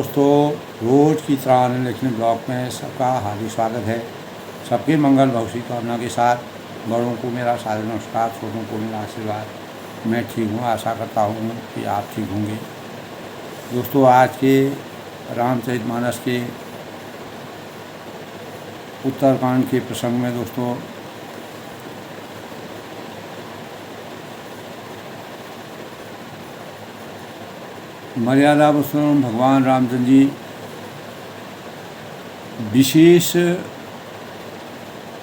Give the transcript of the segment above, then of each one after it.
दोस्तों, रोज की तरह आनंद लिखने ब्लॉग में सबका हार्दिक स्वागत है। सबके मंगल भविष्य कामना के साथ बड़ों को मेरा सादर नमस्कार, छोटों को मेरा आशीर्वाद। मैं ठीक हूँ, आशा करता हूँ कि आप ठीक होंगे। दोस्तों, आज के रामचरितमानस के उत्तरकांड के प्रसंग में दोस्तों मर्यादा पुरुषोत्तम भगवान रामचंद्र जी विशेष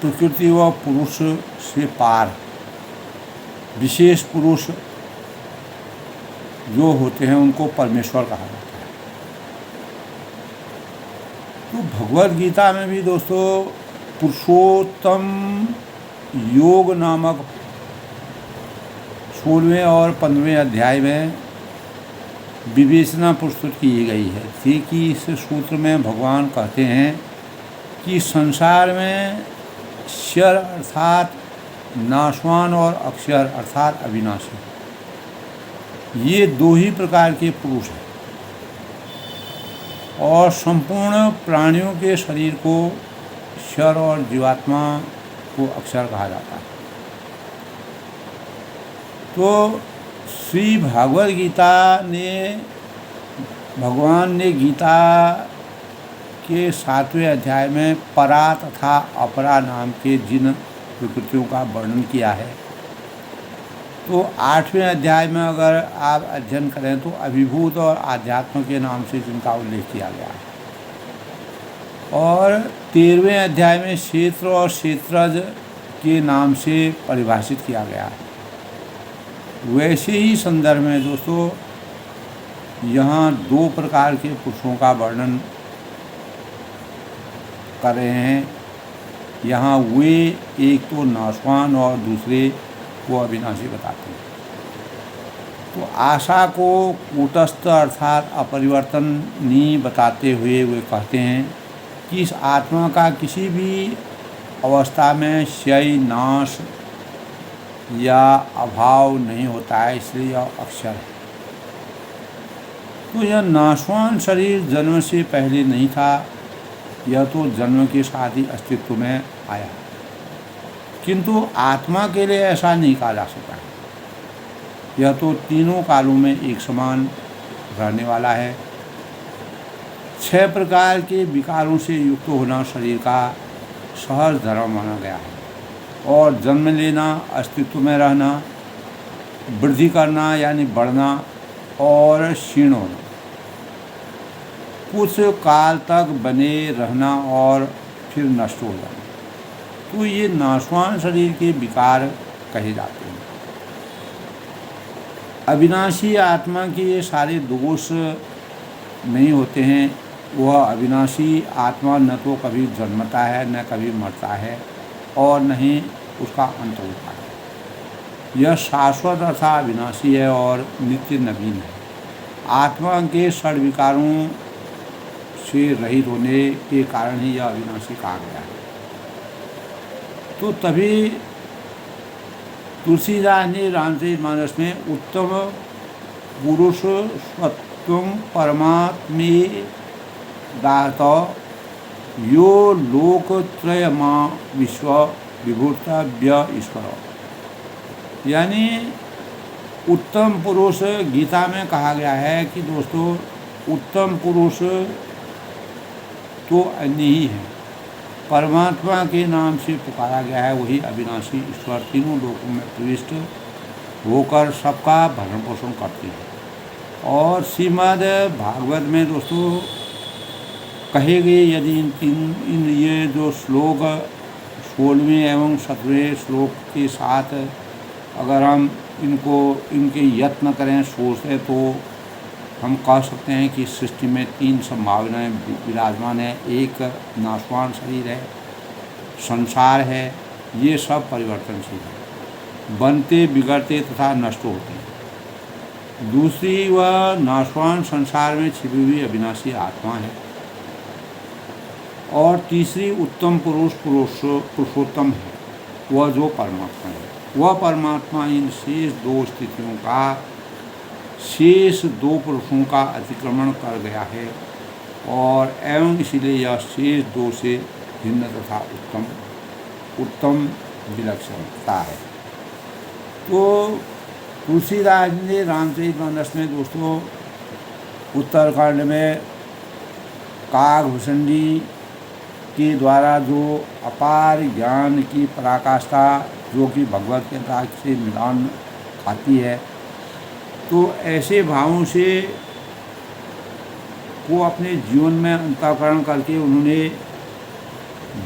प्रकृति व पुरुष से पार विशेष पुरुष जो होते हैं उनको परमेश्वर कहा जाता है। तो भगवद गीता में भी दोस्तों पुरुषोत्तम योग नामक 16वें और 15वें अध्याय में विवेचना प्रस्तुत की गई है। थी कि इस सूत्र में भगवान कहते हैं कि संसार में क्षर अर्थात नाशवान और अक्षर अर्थात अविनाशी, ये दो ही प्रकार के पुरुष हैं और संपूर्ण प्राणियों के शरीर को क्षर और जीवात्मा को अक्षर कहा जाता है। तो श्री भागवत गीता ने भगवान ने गीता के 7वें अध्याय में परा तथा अपरा नाम के जिन प्रकृतियों का वर्णन किया है, तो 8वें अध्याय में अगर आप अध्ययन करें तो अभिभूत और आध्यात्म के नाम से जिनका उल्लेख किया गया है, और 13वें अध्याय में क्षेत्र और क्षेत्रज के नाम से परिभाषित किया गया है। वैसे ही संदर्भ में दोस्तों यहाँ दो प्रकार के पुरुषों का वर्णन कर रहे हैं। यहाँ वे एक तो नाशवान और दूसरे को अविनाशी बताते हैं। तो आशा को कूटस्थ अर्थात अपरिवर्तनीय बताते हुए वे कहते हैं कि इस आत्मा का किसी भी अवस्था में क्षय, नाश या अभाव नहीं होता है, इसलिए यह अक्षर है। तो यह नाशवान शरीर जन्म से पहले नहीं था, यह तो जन्म के साथ ही अस्तित्व में आया, किंतु आत्मा के लिए ऐसा नहीं कहा जा सकता। यह तो तीनों कालों में एक समान रहने वाला है। 6 प्रकार के विकारों से युक्त होना शरीर का सहज धर्म माना गया है, और जन्म लेना, अस्तित्व में रहना, वृद्धि करना यानी बढ़ना, और क्षीण होना, कुछ काल तक बने रहना और फिर नष्ट हो जाना। तो ये नाशवान शरीर के विकार कहे जाते हैं। अविनाशी आत्मा के ये सारे दोष नहीं होते हैं। वह अविनाशी आत्मा न तो कभी जन्मता है, न कभी मरता है, और नहीं उसका अंत होता है। यह शाश्वत तथा अविनाशी है और नित्य नवीन है। आत्मा के षड विकारों से रहित होने के कारण ही यह अविनाशी कहा गया है। तो तभी तुलसीदास ने रामचरितमानस में उत्तम पुरुष सत्वं परमात्मे दात यो लोकत्रयमा विश्व विभूतव्य ईश्वर, यानी उत्तम पुरुष गीता में कहा गया है कि दोस्तों उत्तम पुरुष तो अन्य ही है, परमात्मा के नाम से पुकारा गया है। वही अविनाशी ईश्वर तीनों लोकों में प्रविष्ट होकर सबका भरण पोषण करते हैं। और श्रीमद् भागवत में दोस्तों कहे गए, यदि इन ये जो श्लोक 16वें एवं 17वें श्लोक के साथ अगर हम इनके यत्न करें, सोचें, तो हम कह सकते हैं कि सृष्टि में 3 संभावनाएं विराजमान है। एक नाशवान शरीर है, संसार है, ये सब परिवर्तनशील है, बनते, बिगड़ते तथा नष्ट होते हैं। दूसरी वह नाशवान संसार में छिपी हुई अविनाशी आत्मा है, और तीसरी उत्तम पुरुषोत्तम है, वह जो परमात्मा है। वह परमात्मा इन शेष 2 स्थितियों का, शेष 2 पुरुषों का अतिक्रमण कर गया है और एवं इसलिए यह शेष दो से भिन्न तथा उत्तम विलक्षणता है। तो तुलसीदास ने रामचरितमानस में दोस्तों उत्तरकांड में काकभूषण जी के द्वारा जो अपार ज्ञान की पराकाष्ठा जो कि भगवत गीता से मिलान खाती है, तो ऐसे भावों से वो अपने जीवन में अंतःकरण करके उन्होंने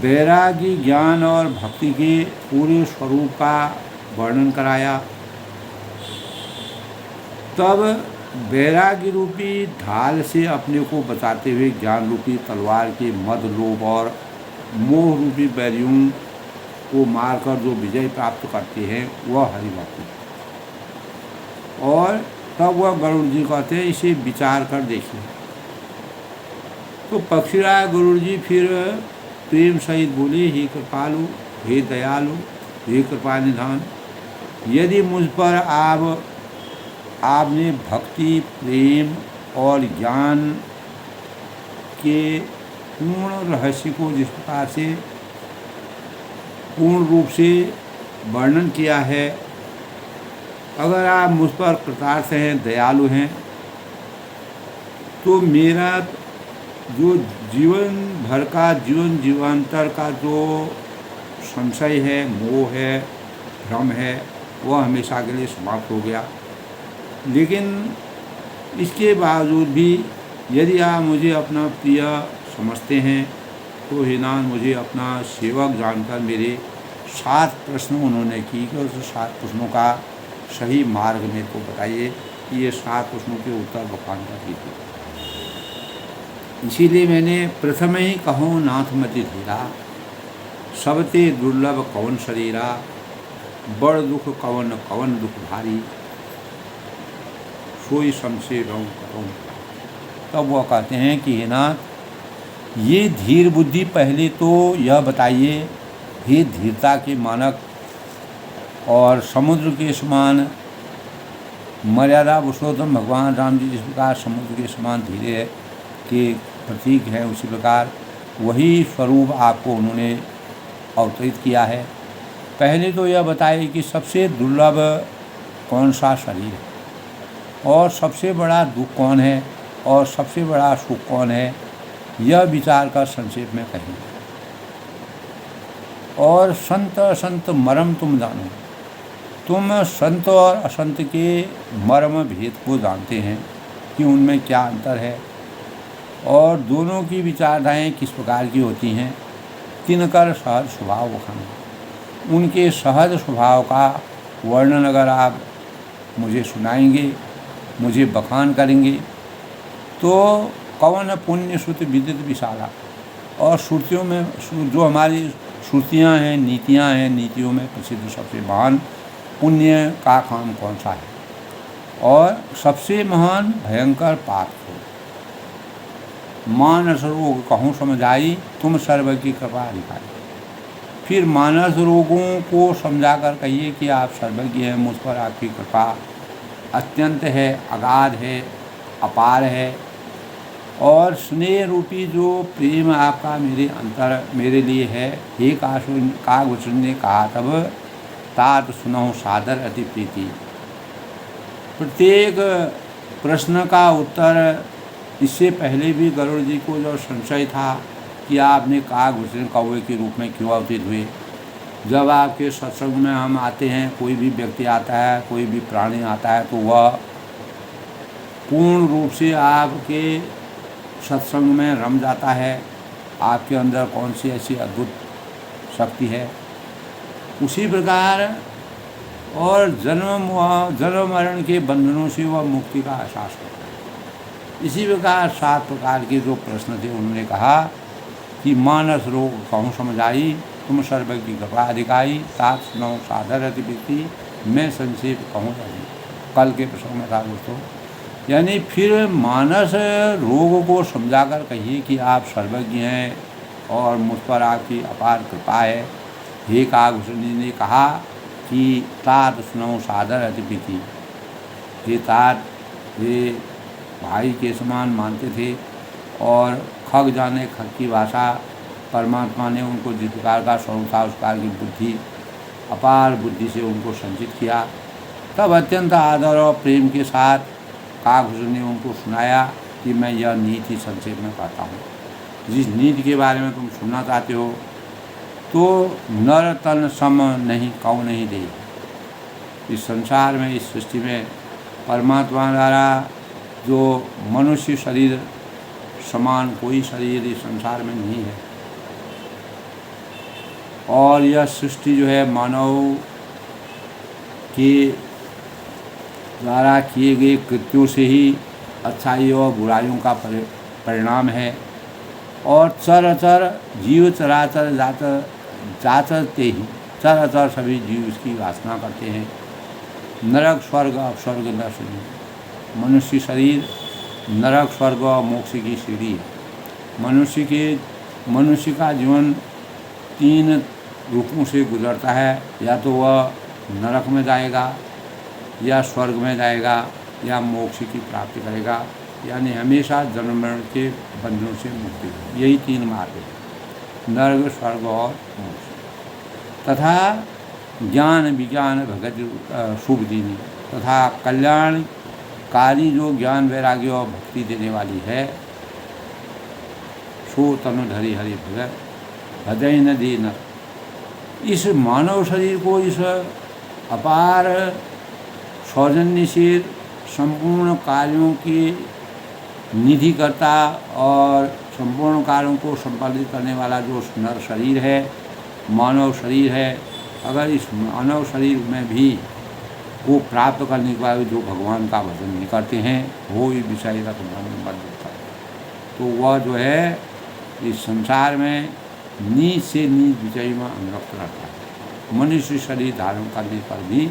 वैरागी ज्ञान और भक्ति के पूरे स्वरूप का वर्णन कराया। तब वैरागी रूपी ढाल से अपने को बचाते हुए ज्ञान रूपी तलवार के मद, लोभ और मोह रूपी बैरियों को मारकर जो विजय प्राप्त करते हैं वह हरिभक्ति। और तब वह गरुड़ जी कहते हैं इसे विचार कर देखिए। तो पक्षीराज गरुड़ जी फिर प्रेम सहित बोले, हे कृपालु, हे दयालु, हे कृपा निधान, यदि मुझ पर आपने भक्ति, प्रेम और ज्ञान के पूर्ण रहस्य को जिस प्रकार से पूर्ण रूप से वर्णन किया है, अगर आप मुझ पर कृतार्थ हैं, दयालु हैं, तो मेरा जो जीवन भर का जीवांतर का जो संशय है, मोह है, भ्रम है, वह हमेशा के लिए समाप्त हो गया। लेकिन इसके बावजूद भी यदि आप मुझे अपना प्रिय समझते हैं तो हे नाथ मुझे अपना सेवक जानकर मेरे 7 प्रश्न उन्होंने की कि उस 7 प्रश्नों का सही मार्ग मेरे को बताइए कि ये 7 प्रश्नों के उत्तर भगवान का कीजिए। इसीलिए मैंने प्रथम ही कहूँ नाथ मति धीरा, सबते दुर्लभ कवन शरीरा, बड़ दुख कवन कवन दुख भारी, सोई समसे रहूँ करूँ। तब वह कहते हैं कि हे नाथ ये धीर बुद्धि पहले तो यह बताइए, हे धीरता के मानक और समुद्र के समान मर्यादा पुरुषोत्तम भगवान राम जी जिस प्रकार समुद्र के समान धीरे के प्रतीक हैं, उसी प्रकार वही स्वरूप आपको उन्होंने अवतरित किया है। पहले तो यह बताइए कि सबसे दुर्लभ कौन सा शरीर है और सबसे बड़ा दुख कौन है और सबसे बड़ा सुख कौन है, यह विचार कर संक्षेप में कहिए। और संत असंत मर्म तुम जानो, तुम संत और असंत के मर्म भेद को जानते हैं कि उनमें क्या अंतर है और दोनों की विचारधाराएँ किस प्रकार की होती हैं। तिनकर सहज स्वभाव बखानो, उनके सहज स्वभाव का वर्णन अगर आप मुझे सुनाएंगे, मुझे बखान करेंगे, तो कवन पुण्य श्रुति विदित विशाला, और श्रुतियों में जो हमारी श्रुतियाँ हैं, नीतियाँ हैं, नीतियों में प्रसिद्ध सबसे महान पुण्य का काम कौन सा है और सबसे महान भयंकर पाप हो। मानस रोग कहूँ समझाई, तुम सर्व की कृपा अधिकारी। फिर मानस रोगों को समझाकर कहिए कि आप सर्वज्ञ हैं, मुझ पर आपकी कृपा अत्यंत है, अगाध है, अपार है। और स्नेह रूपी जो प्रेम आपका मेरे लिए है, हे काकभूषण ने कहा तब तात सुनहु सादर अति प्रीति। प्रत्येक प्रश्न का उत्तर इससे पहले भी गरुड़ जी को जो संशय था कि आपने काकभूषण कौवे के रूप में क्यों अवतरित हुए। जब आपके सत्संग में हम आते हैं, कोई भी व्यक्ति आता है, कोई भी प्राणी आता है, तो वह पूर्ण रूप से आपके सत्संग में रम जाता है। आपके अंदर कौन सी ऐसी अद्भुत शक्ति है। उसी प्रकार और जन्म मरण के बंधनों से वह मुक्ति का एहसास करता है। इसी प्रकार 7 प्रकार के जो प्रश्न थे उन्होंने कहा कि मानस रोग कहूँ समझाई, तुम सर्वज्ञ कृपा अधिकारी, तात सुनहु सादर अति प्रीति, मैं संक्षेप कहूँ नहीं। कल के प्रसंग में था दोस्तों, यानी फिर मानस रोग को समझाकर कहिए कि आप सर्वज्ञ हैं और मुझ पर आपकी अपार कृपा है। हे काकभूषण जी ने कहा कि तात सुनहु सादर अति प्रीति, हे तात, हे भाई के समान मानते थे और खग जाने खग की भाषा। परमात्मा ने उनको जिस प्रकार का स्वरूप था उस प्रकार की बुद्धि, अपार बुद्धि से उनको संचित किया। तब अत्यंत आदर और प्रेम के साथ काकभूषण ने उनको सुनाया कि मैं यह नीति संक्षेप में कहता हूँ। जिस नीति के बारे में तुम सुनना चाहते हो तो नर तन सम नहीं कौ नहीं दे। इस संसार में, इस सृष्टि में परमात्मा द्वारा जो मनुष्य शरीर समान कोई शरीर इस संसार में नहीं है। और यह सृष्टि जो है मानव के द्वारा किए गए कृत्यों से ही अच्छाई और बुराइयों का परिणाम है। और चराचर जीव चराचर जाचरते ही चराचर सभी जीव इसकी वासना करते हैं। नरक स्वर्ग अपस्वर्ग न सीढ़ी। मनुष्य शरीर नरक स्वर्ग और मोक्ष की सीढ़ी है। मनुष्य का जीवन 3 रूपों से गुजरता है। या तो वह नरक में जाएगा, या स्वर्ग में जाएगा, या मोक्ष की प्राप्ति करेगा, यानी हमेशा जन्म मरण के बंधनों से मुक्ति। यही 3 मार्ग है, नरक स्वर्ग और मोक्ष। तथा ज्ञान विज्ञान भगत शुभ दीनी, तथा कल्याणकारी जो ज्ञान वैराग्य और भक्ति देने वाली है, सो तनुधरी हरि भगत भजय न दीन। इस मानव शरीर को इस अपार सौजन्यशील संपूर्ण कार्यों की निधि करता और संपूर्ण कार्यों को संपादित करने वाला जो नर शरीर है, मानव शरीर है, अगर इस मानव शरीर में भी वो प्राप्त करने के बाद जो भगवान का भजन नहीं करते हैं, वो ही विषय का मन होता है, तो वह जो है इस संसार में नीच से नीच विषय में अनुरक्त रहता है। मनुष्य शरीर धारण करने पर भी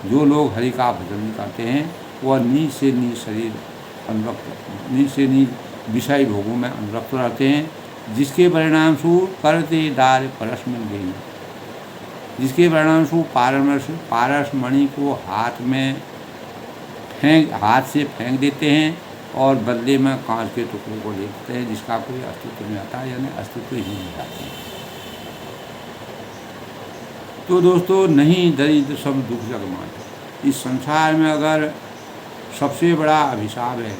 जो लोग हरि का भजन नहीं करते हैं, वह नीच से नीच शरीर अनुरक्त, नीच से नीच विषय भोगों में अनुरक्त रहते हैं, जिसके परिणाम स्वरूप करते दार परस में गई, जिसके परिणाम स्वरूप पारस मणि को हाथ से फेंक देते हैं और बदले में कांच के टुकड़े को ले लेते हैं, जिसका कोई अस्तित्व नहीं आता, यानी अस्तित्व ही नहीं जाते हैं। तो दोस्तों, नहीं दरिद्र सब दुख जग मान। इस संसार में अगर सबसे बड़ा अभिशाप है,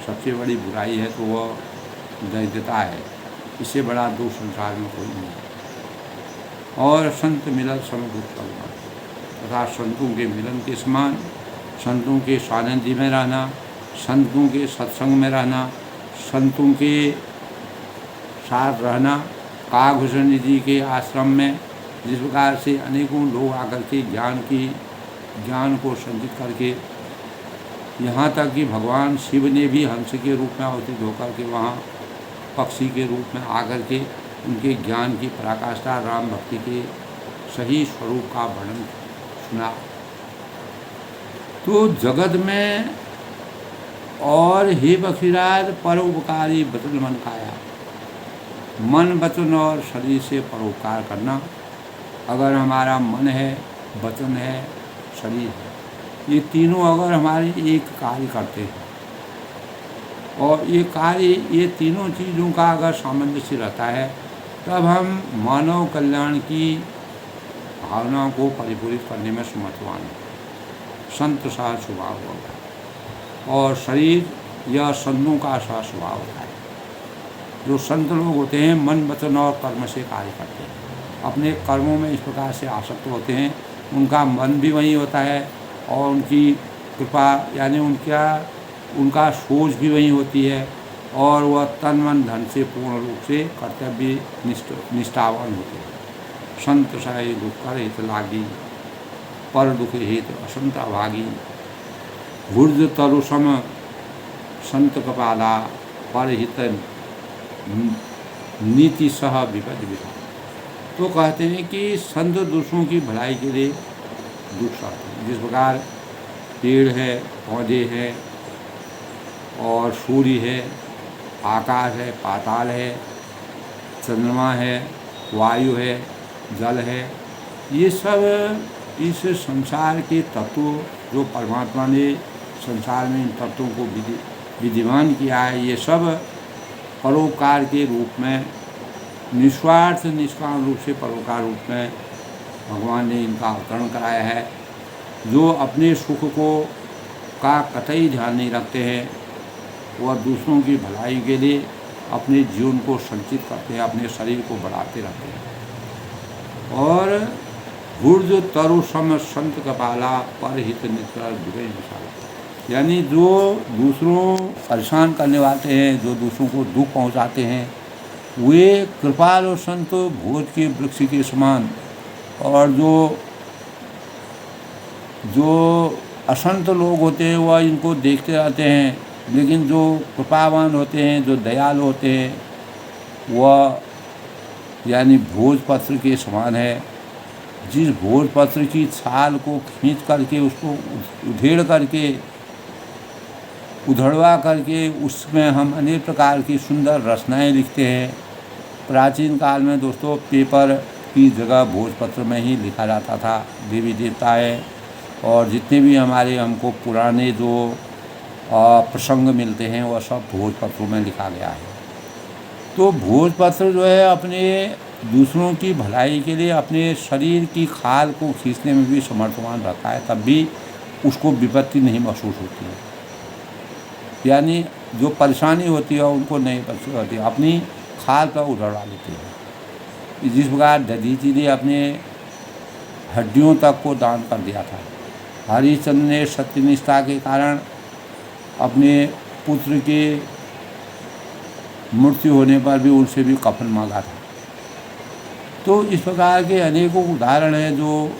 सबसे बड़ी बुराई है, तो वह दरिद्रता है। इससे बड़ा दुख संसार में कोई नहीं है। और संत मिलन सम दुख जग मान, तथा संतों के मिलन के समान, संतों के सानिध्य में रहना, संतों के सत्संग में रहना, संतों के साथ रहना। काकभूषण जी के आश्रम में जिस प्रकार से अनेकों लोग आकर के ज्ञान को संचित करके, यहाँ तक कि भगवान शिव ने भी हंस के रूप में अवतरित होकर के वहाँ पक्षी के रूप में आकर के उनके ज्ञान की पराकाष्ठा, राम भक्ति के सही स्वरूप का वर्णन सुना। तो जगत में और हे बखीराज परोपकारी बचन मन काया, मन वचन और शरीर से परोपकार करना। अगर हमारा मन है, वचन है, शरीर है, ये तीनों अगर हमारे एक कार्य करते हैं और ये तीनों चीज़ों का अगर सामंजस्य रहता है, तब हम मानव कल्याण की भावनाओं को परिपूरित करने में समर्थवान हैं। संत सा स्वभाव होता है और शरीर यह संतों का सा स्वभाव होता है। जो संत लोग होते हैं मन वचन और कर्म से कार्य करते हैं, अपने कर्मों में इस प्रकार से आसक्त होते हैं, उनका मन भी वही होता है और उनकी कृपा यानी उनका सोच भी वही होती है और वह तन मन धन से पूर्ण रूप से कर्तव्य निष्ठावान होते हैं। संत सहे दुख कर हित लागी, पर दुख हेत असंत अभागी, भुर्ज तरु सम संत कपाला, पर हित नीति सह विपद विधा। तो कहते हैं कि संत दूसरों की भलाई के लिए दुख सहते हैं। जिस प्रकार पेड़ है, पौधे हैं और सूर्य है, आकाश है, पाताल है, चंद्रमा है, वायु है, जल है, ये सब इस संसार के तत्व जो परमात्मा ने संसार में इन तत्वों को विद्यमान किया है, ये सब परोपकार के रूप में, निस्वार्थ निष्काम रूप से परोपकार रूप में भगवान ने इनका अवतरण कराया है। जो अपने सुख को का कतई ध्यान नहीं रखते हैं, वह दूसरों की भलाई के लिए अपने जीवन को संचित करते हैं, अपने शरीर को बढ़ाते रहते हैं। और गुर्ज तरु सम संत कपाला पर हित नित्र दुबे मिसाला, यानी जो दूसरों परेशान करने वाले हैं, जो दूसरों को दुख पहुंचाते हैं, वे कृपाल और संत भोज के वृक्ष के समान, और जो असंत लोग होते हैं वह इनको देखते रहते हैं, लेकिन जो कृपावान होते हैं, जो दयालु होते हैं, वह यानी भोजपत्र के समान है। जिस भोजपत्र की छाल को खींच करके, उसको उधड़वा करके उसमें हम अनेक प्रकार की सुंदर रचनाएं लिखते हैं। प्राचीन काल में दोस्तों पेपर की जगह भोजपत्र में ही लिखा जाता था। देवी देवताएं और जितने भी हमारे हमको पुराने जो प्रसंग मिलते हैं वह सब भोजपत्रों में लिखा गया है। तो भोजपत्र जो है अपने दूसरों की भलाई के लिए अपने शरीर की खाल को खींचने में भी समर्थवान रहता है, तब भी उसको विपत्ति नहीं महसूस होती है। यानी जो परेशानी होती है उनको नहीं महसूस होती, अपनी खाल पर उधड़ा लेती है। जिस प्रकार दधीची ने अपने हड्डियों तक को दान कर दिया था। हरिश्चंद्र ने सत्यनिष्ठा के कारण अपने पुत्र के मृत्यु होने पर भी उनसे भी कफन मांगा था। तो इस प्रकार के अनेकों उदाहरण हैं जो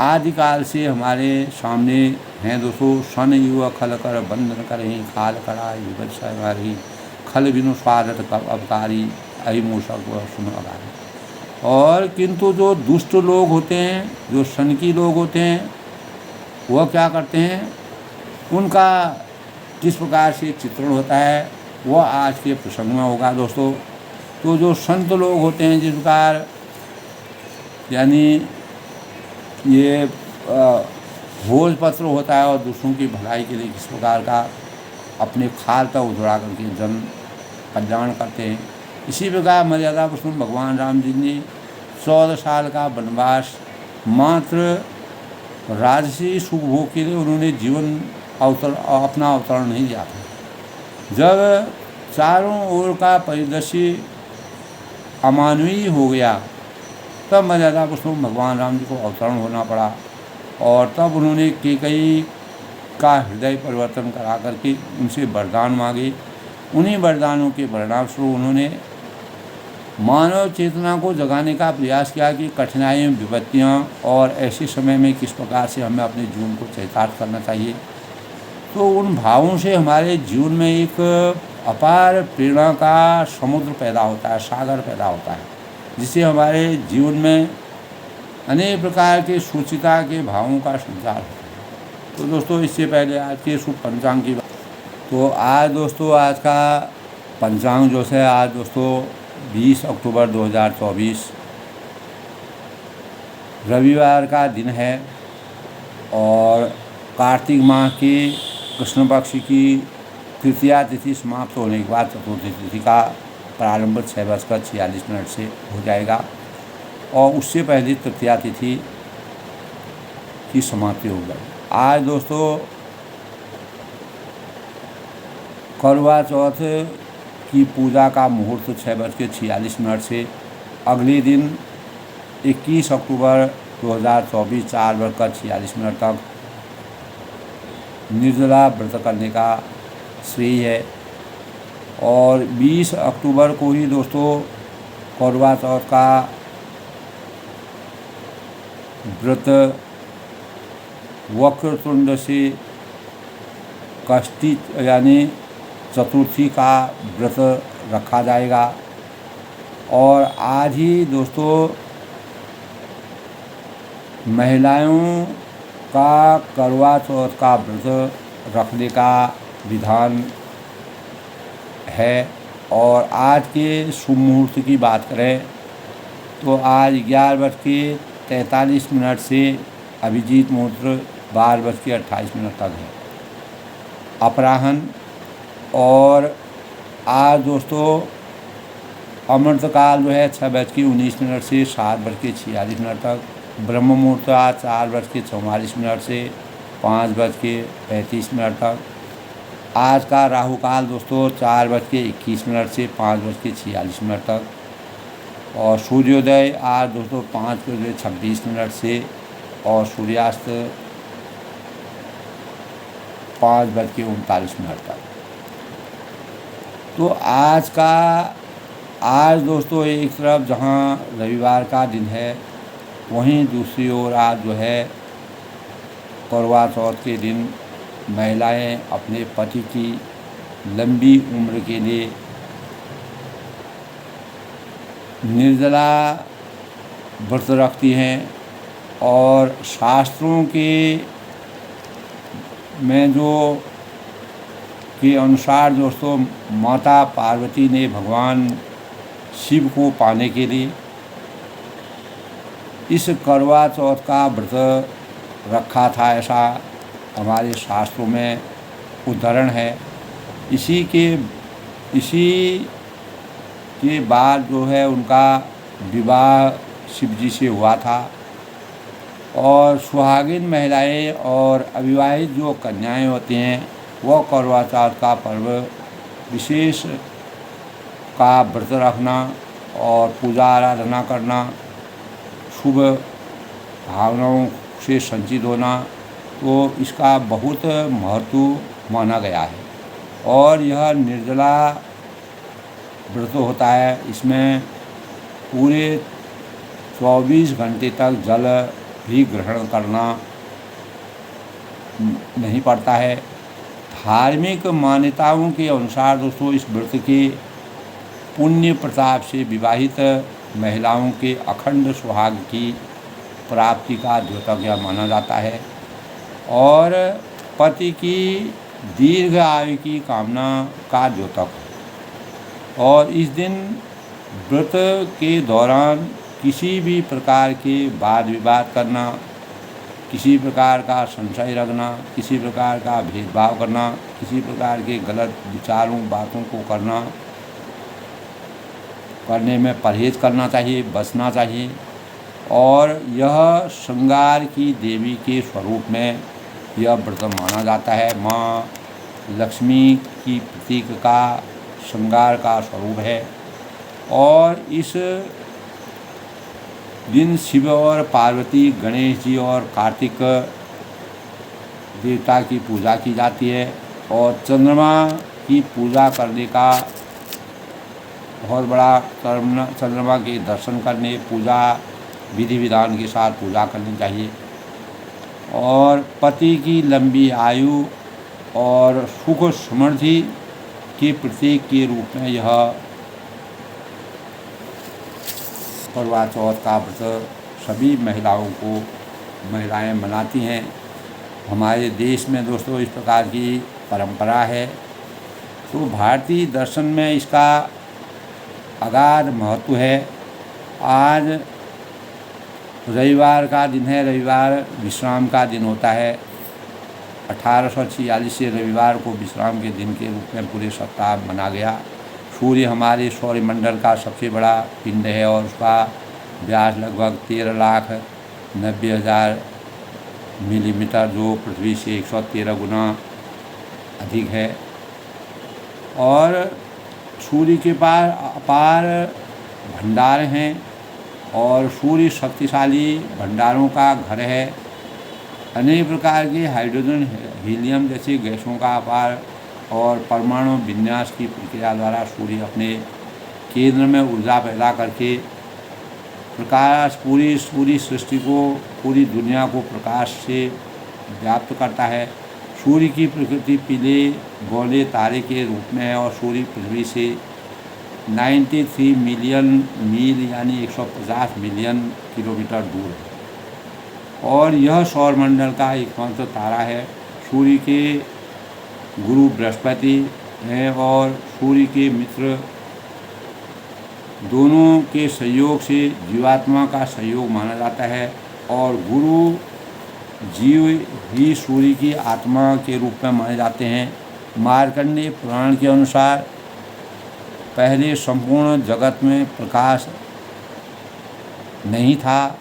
आदिकाल से हमारे सामने हैं दोस्तों। सन युवा खल कर बंधन करही, खाल कराई विवत्सरी, खल बिनु स्वागत अवकारी, अहिमूषक व सुन अगारी। और किंतु जो दुष्ट लोग होते हैं, जो सनकी लोग होते हैं, वह क्या करते हैं, उनका किस प्रकार से चित्रण होता है वह आज के प्रसंग में होगा दोस्तों। तो जो संत लोग होते हैं, जिस प्रकार यानी ये भोजपत्र होता है और दूसरों की भलाई के लिए किस प्रकार का अपने खाल पर उधड़ा करके जन कल्याण करते हैं। इसी प्रकार मर्यादा पुरुषोत्तम भगवान राम जी ने 14 साल का वनवास मात्र राजसी सुख भोग के लिए उन्होंने अपना अवतरण नहीं दिया था। जब चारों ओर का परिदृश्य अमानवीय हो गया, तब मर्यादा पुरुषोत्तम भगवान राम जी को अवतरण होना पड़ा। और तब उन्होंने कैकेयी का हृदय परिवर्तन करा करके उनसे वरदान मांगे। उन्हीं वरदानों के परिणामस्वरूप उन्होंने मानव चेतना को जगाने का प्रयास किया कि कठिनाइयाँ, विपत्तियाँ और ऐसे समय में किस प्रकार से हमें अपने जीवन को चरितार्थ करना चाहिए। तो उन भावों से हमारे जीवन में एक अपार प्रेरणा का समुद्र पैदा होता है, सागर पैदा होता है, जिससे हमारे जीवन में अनेक प्रकार के सूचिता के भावों का संचार होता है। तो दोस्तों इससे पहले आज के शुभ पंचांग की बात। तो आज दोस्तों आज का पंचांग जो है, आज दोस्तों 20 अक्टूबर 2024 रविवार का दिन है और कार्तिक माह की कृष्ण पक्ष की तृतीया तिथि समाप्त होने के बाद चतुर्थी तिथि का प्रारंभ 6:46 से हो जाएगा और उससे पहले तृतीया तिथि की समाप्ति हो गई। आज दोस्तों करवा चौथ की पूजा का मुहूर्त 6:46 से अगले दिन 21 अक्टूबर 2024 4:46 तक निर्जला व्रत करने का श्रेय है। और 20 अक्टूबर को ही दोस्तों करवा चौथ का व्रत वक्रतुंड से कष्टी यानी चतुर्थी का व्रत रखा जाएगा। और आज ही दोस्तों महिलाओं का करवा चौथ का व्रत रखने का विधान है। और आज के शुभ मुहूर्त की बात करें तो आज 11:43 से अभिजीत मुहूर्त 12:28 तक है। अपराह्न और आज दोस्तों अमृतकाल जो है 6:19 से 7:46 तक, ब्रह्म मुहूर्त आज 4:44 से 5:35 तक। आज का राहु काल दोस्तों 4:21 से 5:46 तक। और सूर्योदय आज दोस्तों 5:26 से, और सूर्यास्त 5:39 तक। तो आज दोस्तों एक तरफ जहां रविवार का दिन है, वहीं दूसरी ओर आज जो है करवा चौथ के दिन महिलाएं अपने पति की लंबी उम्र के लिए निर्जला व्रत रखती हैं। और शास्त्रों में जो के अनुसार दोस्तों माता पार्वती ने भगवान शिव को पाने के लिए इस करवा चौथ का व्रत रखा था, ऐसा हमारे शास्त्रों में उदाहरण है। इसी के बाद जो है उनका विवाह शिव जी से हुआ था। और सुहागिन महिलाएं और अविवाहित जो कन्याएं होती हैं, वह करवा चौथ का पर्व विशेष का व्रत रखना और पूजा आराधना करना, शुभ भावनाओं से संचित होना, तो इसका बहुत महत्व माना गया है। और यह निर्जला व्रत होता है। इसमें पूरे 24 घंटे तक जल भी ग्रहण करना नहीं पड़ता है। धार्मिक मान्यताओं के अनुसार दोस्तों इस व्रत के पुण्य प्रताप से विवाहित महिलाओं के अखंड सुहाग की प्राप्ति का द्योतक यह माना जाता है। और पति की दीर्घ आयु की कामना का द्योतक है। और इस दिन व्रत के दौरान किसी भी प्रकार के वाद विवाद करना, किसी प्रकार का संशय रखना, किसी प्रकार का भेदभाव करना, किसी प्रकार के गलत विचारों बातों को करने में परहेज करना चाहिए, बचना चाहिए। और यह श्रृंगार की देवी के स्वरूप में यह व्रत माना जाता है। माँ लक्ष्मी की प्रतीक का श्रृंगार का स्वरूप है। और इस दिन शिव और पार्वती, गणेश जी और कार्तिक देवता की पूजा की जाती है। और चंद्रमा की पूजा करने का बहुत बड़ा चंद्रमा के दर्शन करने, पूजा विधि विधान के साथ पूजा करनी चाहिए। और पति की लंबी आयु और सुख समृद्धि के प्रतीक के रूप में यह करवा चौथ का व्रत सभी महिलाएं मनाती हैं। हमारे देश में दोस्तों इस प्रकार की परंपरा है। तो भारतीय दर्शन में इसका अगाध महत्व है। आज रविवार का दिन है। रविवार विश्राम का दिन होता है। 1846 से रविवार को विश्राम के दिन के रूप में पूरे सप्ताह मना गया। सूर्य हमारे सौरमंडल का सबसे बड़ा पिंड है और उसका व्यास लगभग 13,90,000 मिलीमीटर, जो पृथ्वी से 113 गुना अधिक है। और सूर्य के पास अपार भंडार हैं और सूर्य शक्तिशाली भंडारों का घर है। अनेक प्रकार के हाइड्रोजन, हीलियम जैसी गैसों का अपार और परमाणु विन्यास की प्रक्रिया द्वारा सूर्य अपने केंद्र में ऊर्जा पैदा करके प्रकाश पूरी सृष्टि को, पूरी दुनिया को प्रकाश से व्याप्त करता है। सूर्य की प्रकृति पीले गोले तारे के रूप में है और सूर्य पृथ्वी से 93 मिलियन मील यानी 150 मिलियन किलोमीटर दूर है। और यह सौरमंडल का एकमात्र तारा है। सूर्य के गुरु बृहस्पति हैं और सूर्य के मित्र दोनों के सहयोग से जीवात्मा का सहयोग माना जाता है। और गुरु जीव ही सूर्य की आत्मा के रूप में माने जाते हैं। मार्कंडेय पुराण के अनुसार पहले संपूर्ण जगत में प्रकाश नहीं था।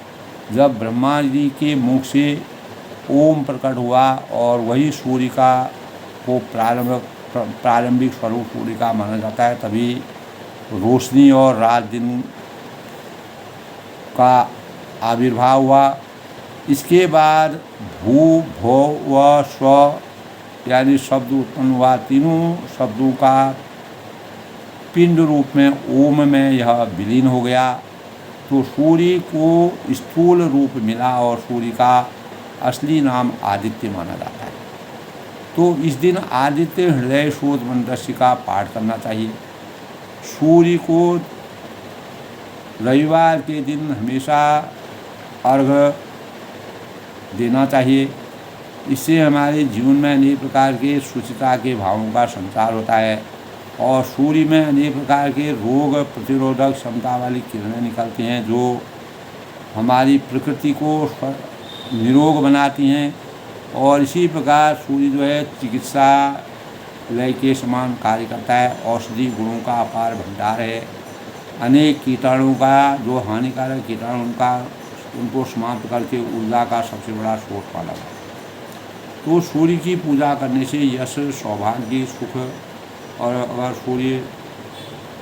जब ब्रह्मा जी के मुख से ओम प्रकट हुआ और वही सूर्य का को प्रारंभिक स्वरूप सूर्य का माना जाता है, तभी रोशनी और रात दिन का आविर्भाव हुआ। इसके बाद भू भौ व स्व यानी शब्द उत्पन्न हुआ। तीनों शब्दों का पिंड रूप में ओम में यह विलीन हो गया, तो सूर्य को स्थूल रूप मिला और सूर्य का असली नाम आदित्य माना जाता है। तो इस दिन आदित्य हृदय शोध मंत्र का पाठ करना चाहिए। सूर्य को रविवार के दिन हमेशा अर्घ्य देना चाहिए। इससे हमारे जीवन में अनेक प्रकार के शुचिता के भावों का संचार होता है और सूर्य में अनेक प्रकार के रोग प्रतिरोधक क्षमता वाली किरणें निकलती हैं, जो हमारी प्रकृति को निरोग बनाती हैं। और इसी प्रकार सूर्य जो है चिकित्सालय के समान कार्य करता है। औषधि गुणों का अपार भंडार है। अनेक कीटाणुओं का, जो हानिकारक कीटाणु उनको समाप्त करके ऊर्जा का सबसे बड़ा स्रोत माना है। तो सूर्य की पूजा करने से यश, सौभाग्य, सुख, और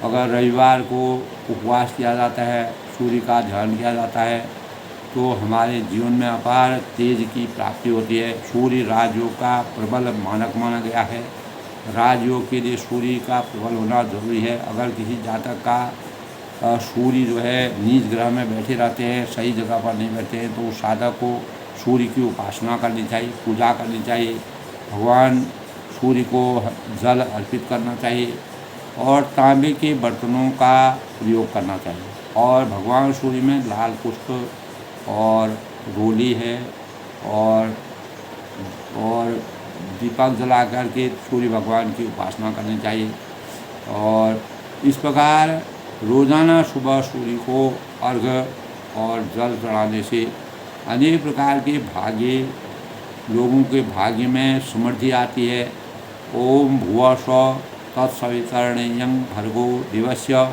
अगर रविवार को उपवास किया जाता है, सूर्य का ध्यान किया जाता है, तो हमारे जीवन में अपार तेज की प्राप्ति होती है। सूर्य राजयोग का प्रबल मानक माना गया है। राजयोग के लिए सूर्य का प्रबल होना जरूरी है। अगर किसी जातक का सूर्य जो है नीच ग्रह में बैठे रहते हैं, सही जगह पर नहीं बैठते हैं, तो उस साधक को सूर्य की उपासना करनी चाहिए, पूजा करनी चाहिए। भगवान सूर्य को जल अर्पित करना चाहिए और तांबे के बर्तनों का प्रयोग करना चाहिए। और भगवान सूर्य में लाल पुष्प और रोली है और दीपक जला करके सूर्य भगवान की उपासना करनी चाहिए। और इस प्रकार रोज़ाना सुबह सूर्य को अर्घ्य और जल चढ़ाने से अनेक प्रकार के लोगों के भाग्य में समृद्धि आती है। ओम भुवः स्वः तत्सवितुर्वरेण्यं भर्गो देवस्य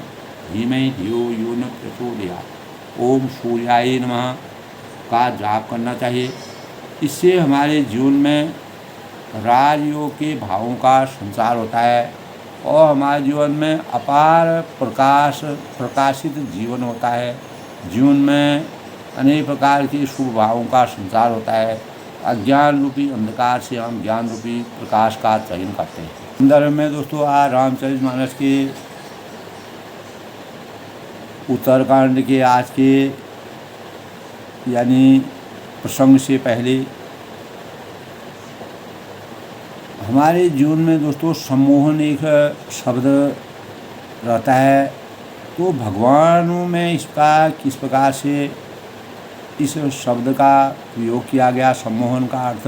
धीमहि धियो यो न प्रचोदयात्। ओम सूर्याय नमः का जाप करना चाहिए। इससे हमारे जीवन में राजयोग के भावों का संचार होता है और हमारे जीवन में अपार प्रकाशित जीवन होता है। जीवन में अनेक प्रकार के शुभ भावों का संचार होता है। अज्ञान रूपी अंधकार से हम ज्ञान रूपी प्रकाश का चयन करते हैं। संदर्भ में दोस्तों, आज रामचरितमानस के उत्तरकांड के आज के यानी प्रसंग से पहले हमारे जीवन में दोस्तों सम्मोहन एक शब्द रहता है। तो भगवानों में इसका किस प्रकार से इस शब्द का प्रयोग किया गया। सम्मोहन का अर्थ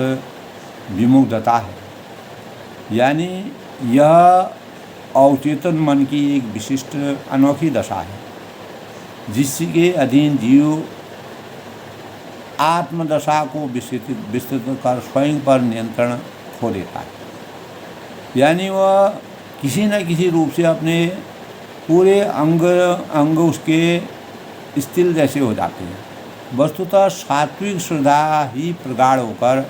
विमुग्धता है, यानी यह अवचेतन मन की एक विशिष्ट अनोखी दशा है जिसके अधीन जीव आत्मदशा को विस्तृत कर स्वयं पर नियंत्रण खो देता है। यानी वह किसी न किसी रूप से अपने पूरे अंग उसके स्थिर जैसे हो जाते हैं। वस्तुतः सात्विक श्रद्धा ही प्रगाढ़ होकर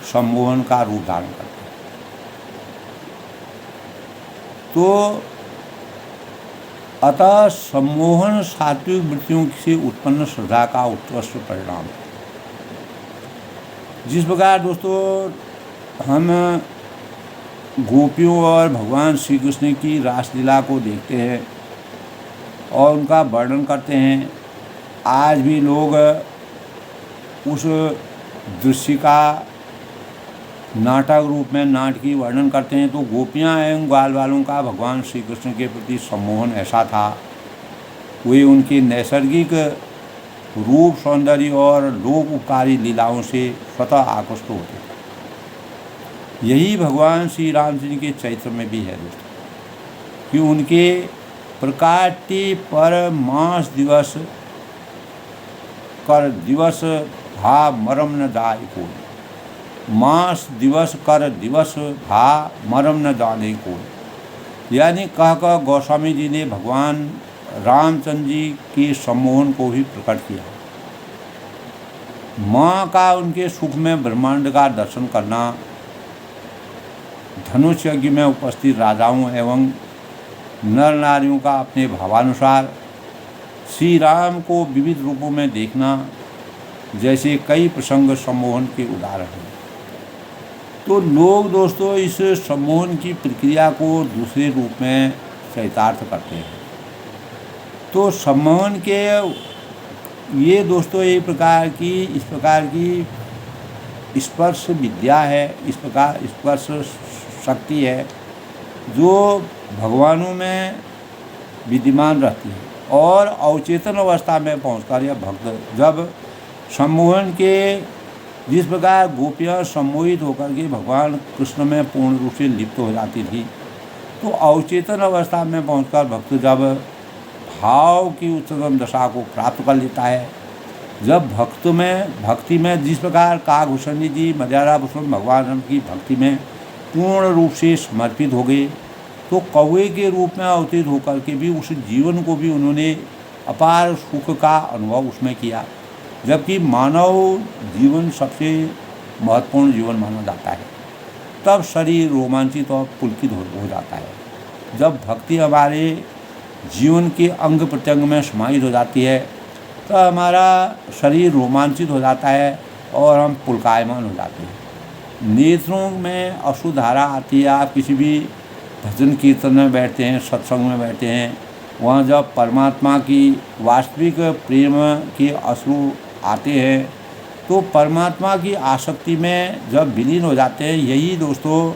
सम्मोहन का रूप धारण करती है। तो अतः सम्मोहन सात्विक वृत्तियों से उत्पन्न श्रद्धा का उत्कृष्ट परिणाम है। जिस प्रकार दोस्तों हम गोपियों और भगवान श्री कृष्ण की रासलीला को देखते हैं और उनका वर्णन करते हैं, आज भी लोग उस दृश्य का नाटक रूप में नाटकीय वर्णन करते हैं। तो गोपियाँ एवं ग्वाल वालों का भगवान श्री कृष्ण के प्रति सम्मोहन ऐसा था, वे उनके नैसर्गिक रूप, सौंदर्य और लोक उपकारी लीलाओं से स्वतः आकृष्ट होते थे। यही भगवान श्री रामचंद्र के चरित्र में भी है दोस्तों, कि उनके प्रकाट्य पर मास दिवस कर दिवस भा मरम न जाय कोई। मास दिवस कर दिवस भा मरम न जाने कोई। यानी कह गोस्वामी जी ने भगवान रामचंद्र जी के सम्मोहन को ही प्रकट किया। माँ का उनके सुख में ब्रह्मांड का दर्शन करना, धनुष यज्ञ में उपस्थित राजाओं एवं नर नारियों का अपने भावानुसार श्री राम को विविध रूपों में देखना जैसे कई प्रसंग सम्मोहन के उदाहरण हैं। तो लोग दोस्तों इस सम्मोहन की प्रक्रिया को दूसरे रूप में चरितार्थ करते हैं। तो सम्मोहन के ये दोस्तों इस प्रकार की स्पर्श विद्या है, इस प्रकार स्पर्श शक्ति है जो भगवानों में विद्यमान रहती है। और अवचेतन अवस्था में पहुंचकर यह भक्त जब सम्मोहन के जिस प्रकार गोपियाँ सम्मोहित होकर के भगवान कृष्ण में पूर्ण रूप से लिप्त हो जाती थी, तो अवचेतन अवस्था में पहुंचकर भक्त जब भाव की उच्चतम दशा को प्राप्त कर लेता है, जब भक्ति में जिस प्रकार काकभूषणी जी मर्यादा भूषण भगवान राम की भक्ति में पूर्ण रूप से समर्पित हो गए, तो कौवे के रूप में अवतीर्ण होकर के भी उस जीवन को भी उन्होंने अपार सुख का अनुभव उसमें किया। जबकि मानव जीवन सबसे महत्वपूर्ण जीवन माना जाता है, तब शरीर रोमांचित और पुलकित हो जाता है। जब भक्ति हमारे जीवन के अंग प्रत्यंग में समाहित हो जाती है, तो हमारा शरीर रोमांचित हो जाता है और हम पुलकायमान हो जाते हैं। नेत्रों में अश्रुधारा आती है। आप किसी भी भजन कीर्तन में बैठते हैं, सत्संग में बैठते हैं, वहाँ जब परमात्मा की वास्तविक प्रेम के अश्रु आते हैं, तो परमात्मा की आसक्ति में जब विलीन हो जाते हैं, यही दोस्तों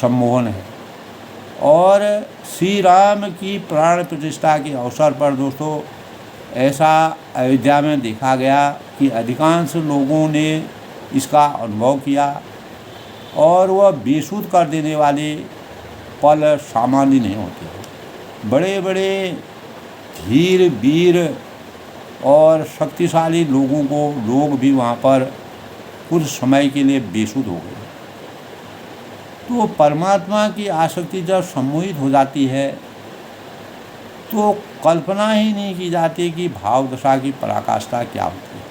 सम्मोहन है। और श्री राम की प्राण प्रतिष्ठा के अवसर पर दोस्तों ऐसा अयोध्या में देखा गया कि अधिकांश लोगों ने इसका अनुभव किया और वह बेसुध कर देने वाले पल सामान्य नहीं होते। बड़े बड़े धीर वीर और शक्तिशाली लोग भी वहाँ पर कुछ समय के लिए बेसुध हो गए। तो परमात्मा की आसक्ति जब सम्मोहित हो जाती है, तो कल्पना ही नहीं की जाती कि भाव दशा की पराकाष्ठा क्या होती है।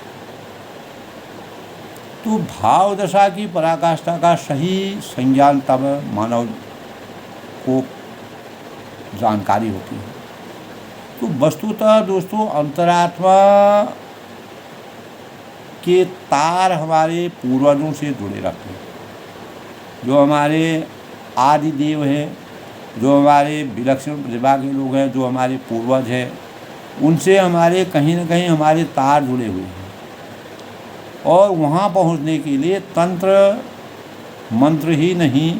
तो भाव दशा की पराकाष्ठा का सही संज्ञान तब मानव को जानकारी होती है। तो वस्तुतः दोस्तों अंतरात्मा के तार हमारे पूर्वजों से जुड़े रहते हैं। जो हमारे आदि देव हैं, जो हमारे विलक्षण प्रतिभा के लोग हैं, जो हमारे पूर्वज हैं, उनसे हमारे कहीं न कहीं हमारे तार जुड़े हुए हैं। और वहाँ पहुँचने के लिए तंत्र मंत्र ही नहीं,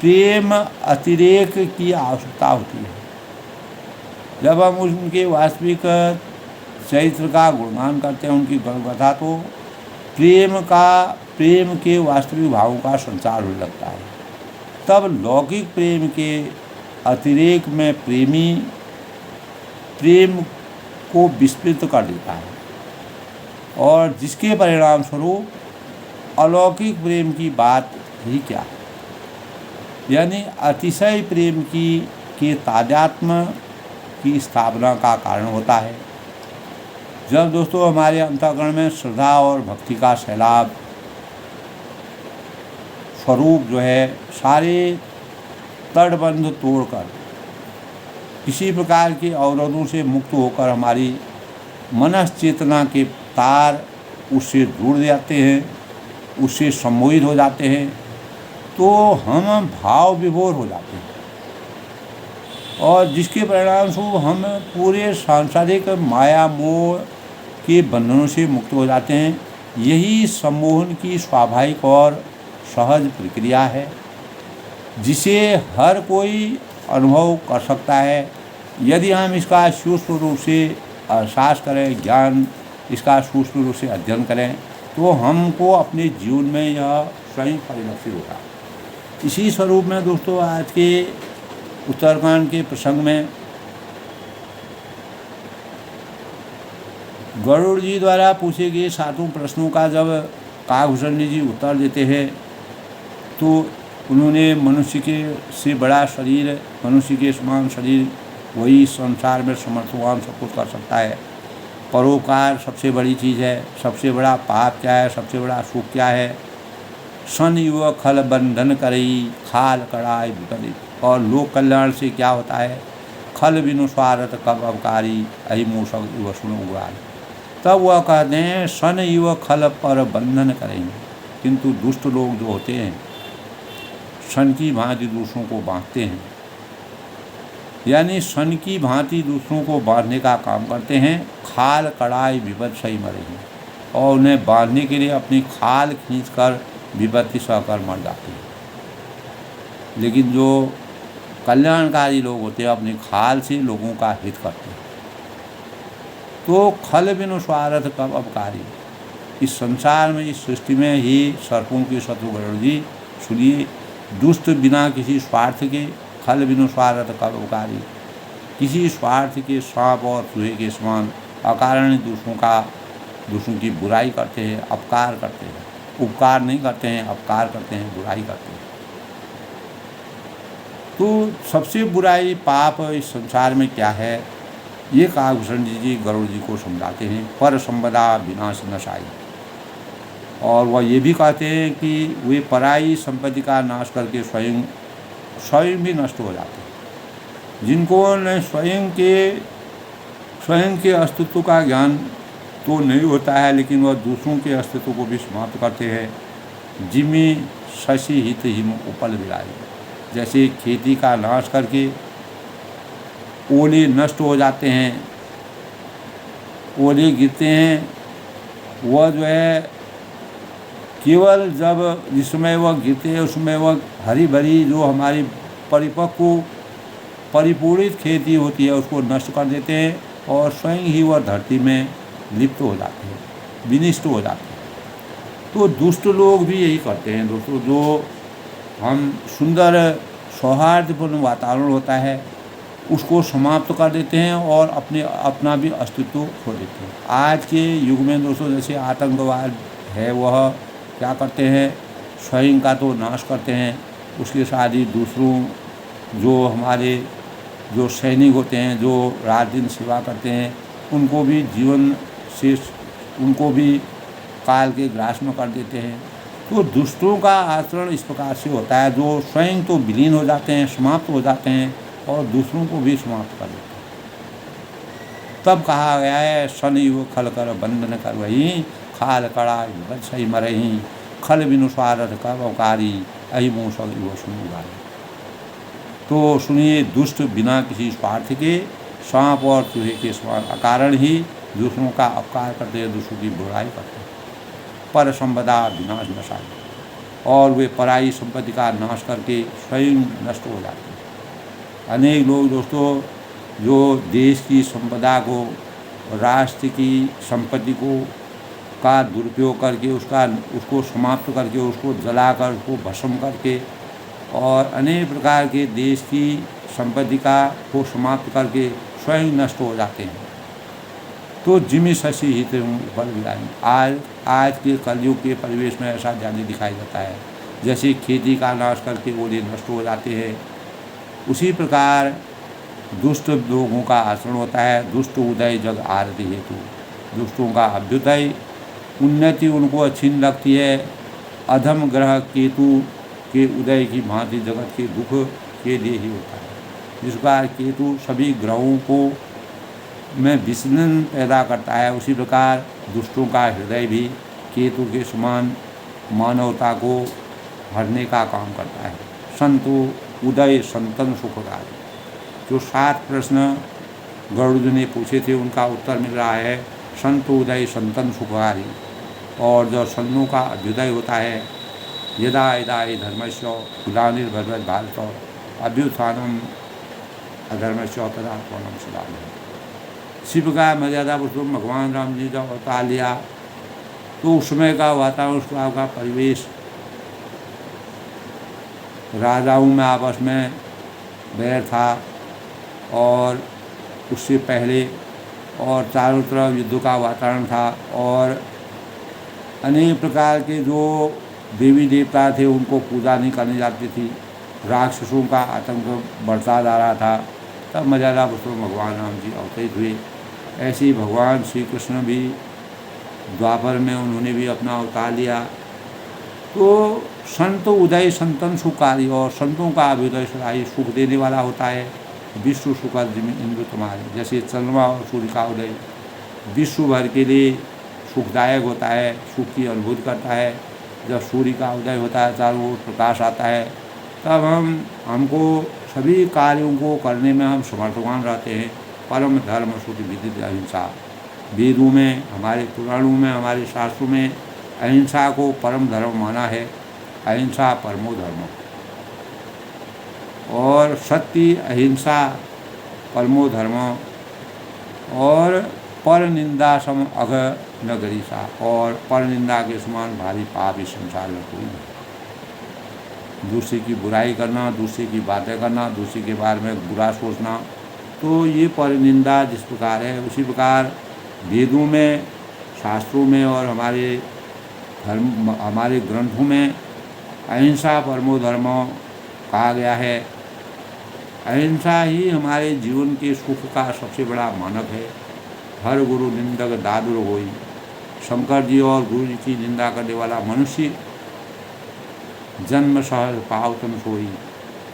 प्रेम अतिरेक की आवश्यकता होती है। जब हम उनके वास्तविक चरित्र का गुणगान करते हैं, उनकी गणकथा, तो प्रेम के वास्तविक भावों का संचार होने लगता है। तब लौकिक प्रेम के अतिरेक में प्रेमी प्रेम को विस्मृत कर देता है, और जिसके परिणाम स्वरूप अलौकिक प्रेम की बात ही क्या है, यानी अतिशय प्रेम के तादात्म्य की स्थापना का कारण होता है। जब दोस्तों हमारे अंतःकरण में श्रद्धा और भक्ति का सैलाब स्वरूप जो है सारे तटबंध तोड़कर किसी प्रकार के अवरोधों से मुक्त होकर हमारी मनस चेतना के तार उससे जुड़ जाते हैं, उससे सम्मोहित हो जाते हैं, तो हम भाव विभोर हो जाते हैं, और जिसके परिणाम स्वरूप हम पूरे सांसारिक माया मोह के बंधनों से मुक्त हो जाते हैं। यही सम्मोहन की स्वाभाविक और सहज प्रक्रिया है, जिसे हर कोई अनुभव कर सकता है यदि हम इसका सूक्ष्म रूप से एहसास करें, ज्ञान इसका सूक्ष्म रूप से अध्ययन करें, तो हमको अपने जीवन में यह स्वयं परिलक्षित होगा। इसी स्वरूप में दोस्तों आज के उत्तरकांड के प्रसंग में गरुड़ जी द्वारा पूछे गए 7 प्रश्नों का जब काकभूषणी जी उत्तर देते हैं, तो उन्होंने मनुष्य के से बड़ा शरीर, मनुष्य के समान शरीर वही संसार में समर्थवान सब कुछ कर सकता है। परोपकार सबसे बड़ी चीज़ है। सबसे बड़ा पाप क्या है, सबसे बड़ा सुख क्या है? सन युव खल बंधन करई खाल कड़ाई विपरीत। और लोक कल्याण से क्या होता है? खल बिनु स्वार्थ कब अवकारी अहिमूषक युव सुन उगाल। तब वह कहते हैं सन युव खल पर बंधन करेंगे। किंतु दुष्ट लोग जो होते हैं सन की भांति दूसरों को बांधते हैं, यानी सन की भांति दूसरों को बांधने का काम करते हैं। खाल कड़ाई विपद सही मरेंगे, और उन्हें बांधने के लिए अपनी खाल खींचकर विपत्ति सहकर मर जाते हैं। लेकिन जो कल्याणकारी लोग होते हैं अपनी खाल से लोगों का हित करते हैं। तो खल बिनु स्वार्थ कब अवकारी। इस संसार में, इस सृष्टि में ही सर्पों के शत्रु गरुड़ जी सुनिए, दुष्ट बिना किसी स्वार्थ के, खल बिनु स्वार्थ कब अवकारी, किसी स्वार्थ के सांप और चूहे के समान अकारण दूसरों की बुराई करते हैं, अपकार करते हैं। उपकार नहीं करते हैं, अपकार करते हैं, बुराई करते हैं। तो सबसे बुराई पाप इस संसार में क्या है, ये काकभूषण जी गरुड़ जी को समझाते हैं। पर संपदा विनाश नशाई। और वह ये भी कहते हैं कि वे पराई संपत्ति का नाश करके स्वयं भी नष्ट हो जाते हैं। जिनको न स्वयं के अस्तित्व का ज्ञान तो नहीं होता है, लेकिन वह दूसरों के अस्तित्व को भी समाप्त करते हैं। जिमी शशि हित हिम उपल विराई। जैसे खेती का नाश करके ओले नष्ट हो जाते हैं, ओले गिरते हैं, वह जो है केवल जब जिसमें वह गिरते हैं उसमें वह हरी भरी जो हमारी परिपक्व परिपूरित खेती होती है उसको नष्ट कर देते हैं, और स्वयं ही वह धरती में लिप्त हो जाते हैं, विनिष्ट हो जाते हैं। तो दुष्ट लोग भी यही करते हैं दोस्तों। जो हम सुंदर सौहार्दपूर्ण वातावरण होता है उसको समाप्त कर देते हैं और अपना भी अस्तित्व खो देते हैं। आज के युग में दोस्तों जैसे आतंकवाद है, वह क्या करते हैं, स्वयं का तो नाश करते हैं, उसके साथ ही दूसरों जो हमारे जो सैनिक होते हैं जो रात दिन सेवा करते हैं उनको भी जीवन से उनको भी काल के ग्रास में कर देते हैं। तो दुष्टों का आचरण इस प्रकार से होता है, जो स्वयं तो विलीन हो जाते हैं, समाप्त हो जाते हैं और दूसरों को भी समाप्त कर देते हैं। तब कहा गया है सन युव खल कर बंधन कर वही खाल कड़ा विपद सही मरही खल बिनु स्वार्थ कर अवकारी अहिमूषक युव सुन उगारी। तो सुनिए, दुष्ट बिना किसी स्वार्थ के सांप और चूहे के कारण ही दूसरों का अपकार करते हैं, दूसरों की बुराई करते हैं। पर संपदा विनाश नशाई। और वे पराई संपत्ति का नाश करके स्वयं नष्ट हो जाते हैं। अनेक लोग दोस्तों जो देश की संपदा को, राष्ट्र की संपत्ति को का दुरुपयोग करके उसको समाप्त करके, उसको जलाकर, उसको भस्म करके और अनेक प्रकार के देश की संपत्ति को समाप्त करके स्वयं नष्ट हो जाते हैं। तो जिमी शशि हित बल विराई। आज के कलयुग के परिवेश में ऐसा ज़्यादा दिखाई देता है। जैसे खेती का नाश करके ओले नष्ट हो जाते हैं, उसी प्रकार दुष्ट लोगों का आचरण होता है। दुष्ट उदय जग आरती हेतु। दुष्टों का अभ्युदय, उन्नति उनको अच्छी नहीं लगती है। अधम ग्रह केतु के उदय की भांति जगत के दुख के लिए ही होता है। जिस प्रकार केतु सभी ग्रहों को में विचलन पैदा करता है, उसी प्रकार दुष्टों का हृदय भी केतु के समान मानवता को हरने का काम करता है। संतो उदय संतन सुखकारी। जो 7 प्रश्न गरुड़ जी ने पूछे थे उनका उत्तर मिल रहा है संतो उदय संतन सुखकारी। और जो सन्नों का अभ्युदय होता है, यदा यदा धर्मस्य ग्लानिर्भवति भारत अभ्युत्थानम अधर्मस्य तदा त्वं सदाम्यहम्। शिव का मर्यादा पुरुषोत्तम भगवान राम जी जब अवतार लिया तो उस समय का वातावरण, उस का परिवेश, राजाओं में आपस में बैर था और उससे पहले और चारों तरफ युद्ध का वातावरण था और अनेक प्रकार के जो देवी देवता थे उनको पूजा नहीं करनी जाती थी, राक्षसों का आतंक बढ़ता जा रहा था, तब मर्यादा पुरुषोत्तम भगवान राम जी अवतरित हुए। ऐसे ही भगवान श्री कृष्ण भी द्वापर में उन्होंने भी अपना अवतार लिया। तो संत उदय संतन सुखारी, और संतों का अभ्युदय सदाई सुख देने वाला होता है। विश्व सुखद जिम्मे इंद्र तुम्हारे, जैसे चंद्रमा और सूर्य का उदय विश्व भर के लिए सुखदायक होता है, सुख की अनुभूति करता है। जब सूर्य का उदय होता है, चारों ओर प्रकाश आता है, तब हमको सभी कार्यों को करने में हम समर्थवान रहते हैं। परम धर्म श्रुति विदित अहिंसा, वेदों में, हमारे पुराणों में, हमारे शास्त्रों में अहिंसा को परम धर्म माना है। अहिंसा परमो धर्म, और सत्य अहिंसा परमो धर्म, और पर निंदा सम अघ न गरीसा, और पर निंदा के समान भारी पाप इस संसार में कोई नहीं। दूसरे की बुराई करना, दूसरे की बातें करना, दूसरे के बारे में बुरा सोचना, तो ये पर निंदा जिस प्रकार है, उसी प्रकार वेदों में, शास्त्रों में और हमारे धर्म, हमारे ग्रंथों में अहिंसा परमो धर्म कहा गया है। अहिंसा ही हमारे जीवन के सुख का सबसे बड़ा मानक है। हर गुरु निंदक दादुर होई, शंकर जी और गुरु जी की निंदा करने वाला मनुष्य जन्म सहज पावतन सोई,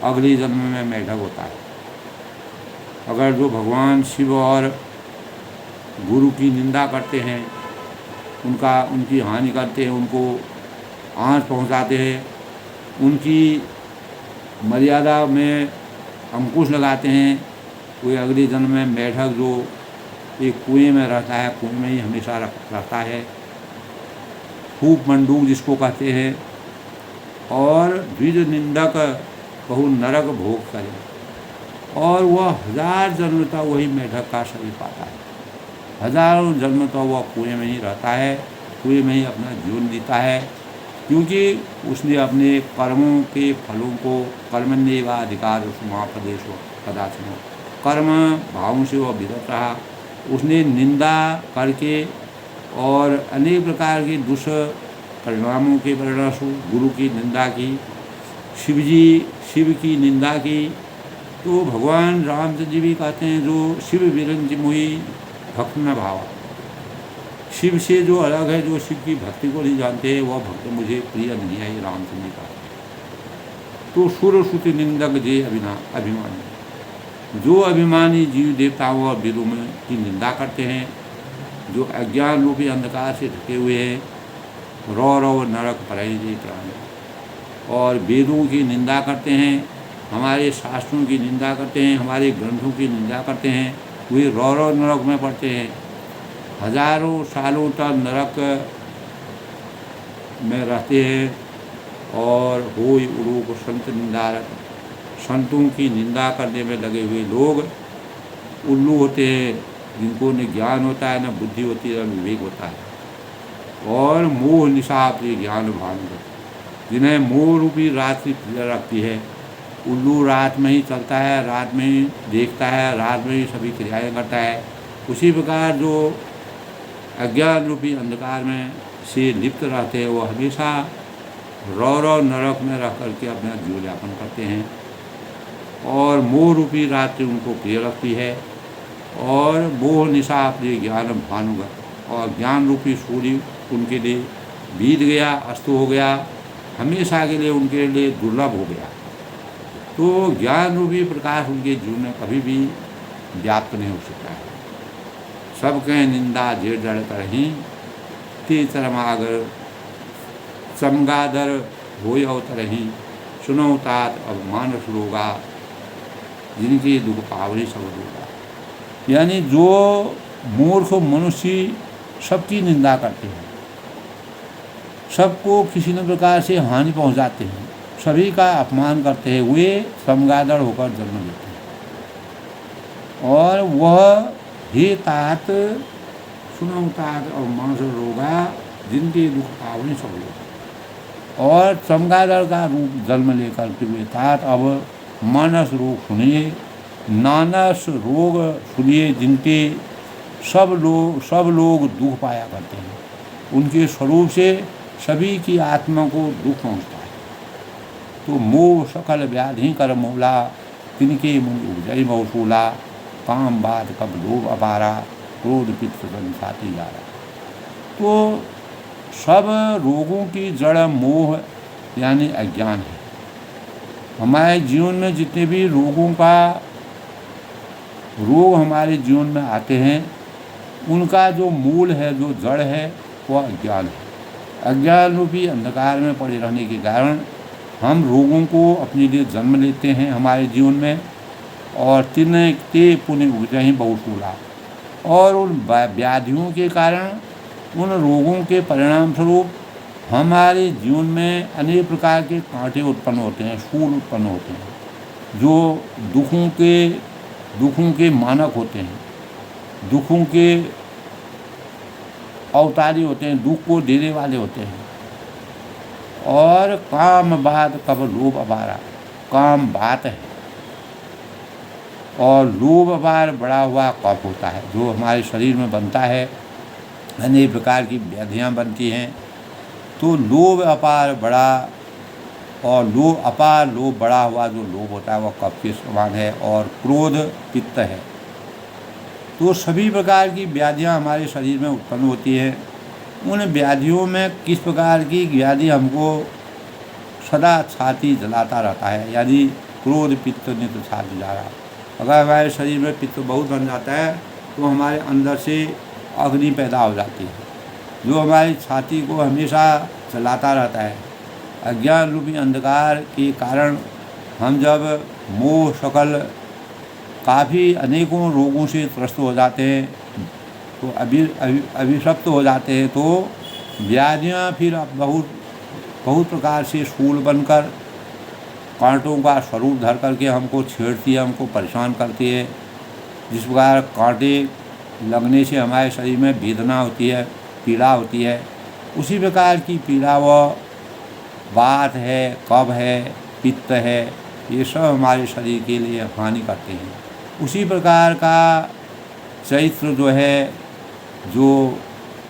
अगले जन्म में मेढक होता है। अगर जो भगवान शिव और गुरु की निंदा करते हैं, उनकी हानि करते हैं, उनको आँच पहुंचाते हैं, उनकी मर्यादा में अंकुश लगाते हैं, कोई अगले जन्म में मेढक जो एक कुएं में रहता है, कुएं में ही हमेशा रहता है, फूक मंडूक जिसको कहते हैं, और द्विज निंदक बहु नरक भोग करे, और वह 1000 जन्म तक वही मेढक का शरीर पाता है। हजारों जन्म तो वह कुएं में ही रहता है, कुएं में ही अपना जीवन जीता है, क्योंकि उसने अपने कर्मों के फलों को कर्मण्येव अधिकार महाप्रदेश कदाचन, कर्म भावों से वह विरत रहा। उसने निंदा करके और अनेक प्रकार के दुष्परिणामों के परिणामस्वरूप गुरु की निंदा की, शिव की निंदा की। तो भगवान रामचंद्र जी भी कहते हैं, जो शिव विरंज मोहि भक्त न भावा, शिव से जो अलग है, जो शिव की भक्ति को नहीं जानते हैं, वह भक्त मुझे प्रिय नहीं है, ये रामचंद्र जी का। तो सुर श्रुति निंदक जे अभिमानी, जो अभिमानी जीव देवताओं और वेदों में की निंदा करते हैं, जो अज्ञान रूपी अंधकार से ढके हुए हैं, रौ नरक पराई प्राणी, और वेदों की निंदा करते हैं, हमारे शास्त्रों की निंदा करते हैं, हमारे ग्रंथों की निंदा करते हैं, वे रौ नरक में पड़ते हैं। हजारों सालों तक नरक में रहते हैं। और होई उरूक संत निंदारक, संतों की निंदा करने में लगे हुए लोग उल्लू होते हैं, जिनको न ज्ञान होता है, न बुद्धि होती है, न विवेक होता है। और मोह निशा प्रिय ज्ञान भानु, जिन्हें मोह रूपी रात्रि प्रिय रखती है। उल्लू रात में ही चलता है, रात में ही देखता है, रात में ही सभी क्रियाएं करता है। उसी प्रकार जो अज्ञान रूपी अंधकार में से लिप्त रहते हैं, वो हमेशा रौ नरक में रह करके अपना जीवन यापन करते हैं। और मोह रूपी रात्रि उनको प्रिय लगती है, और मोह निशा प्रिय ज्ञान भानुगत, और ज्ञान रूपी सूर्य उनके लिए बीत गया, अस्त हो गया, हमेशा के लिए उनके लिए दुर्लभ हो गया। तो ज्ञान रूपी प्रकाश उनके जीवन में कभी भी व्याप्त नहीं हो सकता है। सबके निंदा जे जड़ करही, ते चरमागर समगादर होय अवतरही, सुनो तात अब मानस रोगा, जिनकी दुख पावरी सब होगा। यानी जो मूर्ख मनुष्य सबकी निंदा करते हैं, सबको किसी न प्रकार से हानि पहुंचाते हैं, सभी का अपमान करते हैं, वे समगादड़ होकर जन्म लेते हैं। और वह हे तात सुनो तात और मानस रोगा, जिनके दुख पावनी सब लोग। और चमगादड़ का रूप जन्म लेकर के वे तात अब मानस रोग सुनिए, नानस रोग सुनिए, जिनके सब लोग दुख पाया करते हैं। उनके स्वरूप से सभी की आत्मा को दुख पहुँचता है। तो मोह सकल व्याधि कर मूला, तिनके मुनि उपजई मौसूला, काम बात कब लोभ अपारा, क्रोध पित्त संसाती जारा। तो सब रोगों की जड़ मोह यानी अज्ञान है। हमारे जीवन में जितने भी रोग हमारे जीवन में आते हैं, उनका जो मूल है, जो जड़ है, वह अज्ञान है। अज्ञान रूपी अंधकार में पड़े रहने के कारण हम रोगों को अपने लिए जन्म लेते हैं हमारे जीवन में, और तिनके पुण्य उपजहि बहुसूला। और उन व्याधियों के कारण, उन रोगों के परिणाम स्वरूप हमारे जीवन में अनेक प्रकार के कांटे उत्पन्न होते हैं, शूल उत्पन्न होते हैं, जो दुखों के मानक होते हैं, दुखों के अवतारी होते हैं, दुख को देने वाले होते हैं। और काम बात कब लोभ अपारा, काम बात है और लोभ अपार बढ़ा हुआ कफ होता है, जो हमारे शरीर में बनता है। अनेक प्रकार की व्याधियाँ बनती हैं। तो लोभ अपार बड़ा और लोभ बढ़ा हुआ जो लोभ होता है वह कफ के समान है, और क्रोध पित्त है। तो सभी प्रकार की व्याधियाँ हमारे शरीर में उत्पन्न होती है। उन व्याधियों में किस प्रकार की व्याधि हमको सदा छाती जलाता रहता है, यानी क्रोध पित्त नित्य छाती जा रहा। अगर हमारे शरीर में पित्त बहुत बन जाता है तो हमारे अंदर से अग्नि पैदा हो जाती है, जो हमारी छाती को हमेशा जलाता रहता है। अज्ञान रूपी अंधकार के कारण हम जब मोह सकल काफ़ी अनेकों रोगों से त्रस्त हो जाते हैं, तो अभिशप्त हो जाते हैं, तो व्याधियाँ फिर बहुत प्रकार से शूल बनकर कांटों का स्वरूप धर करके हमको छेड़ती है, हमको परेशान करती है। जिस प्रकार कांटे लगने से हमारे शरीर में वेदना होती है, पीड़ा होती है, उसी प्रकार की पीड़ा वह वात है, कफ है, पित्त है, ये सब हमारे शरीर के लिए हानि करते हैं। उसी प्रकार का चरित्र जो है, जो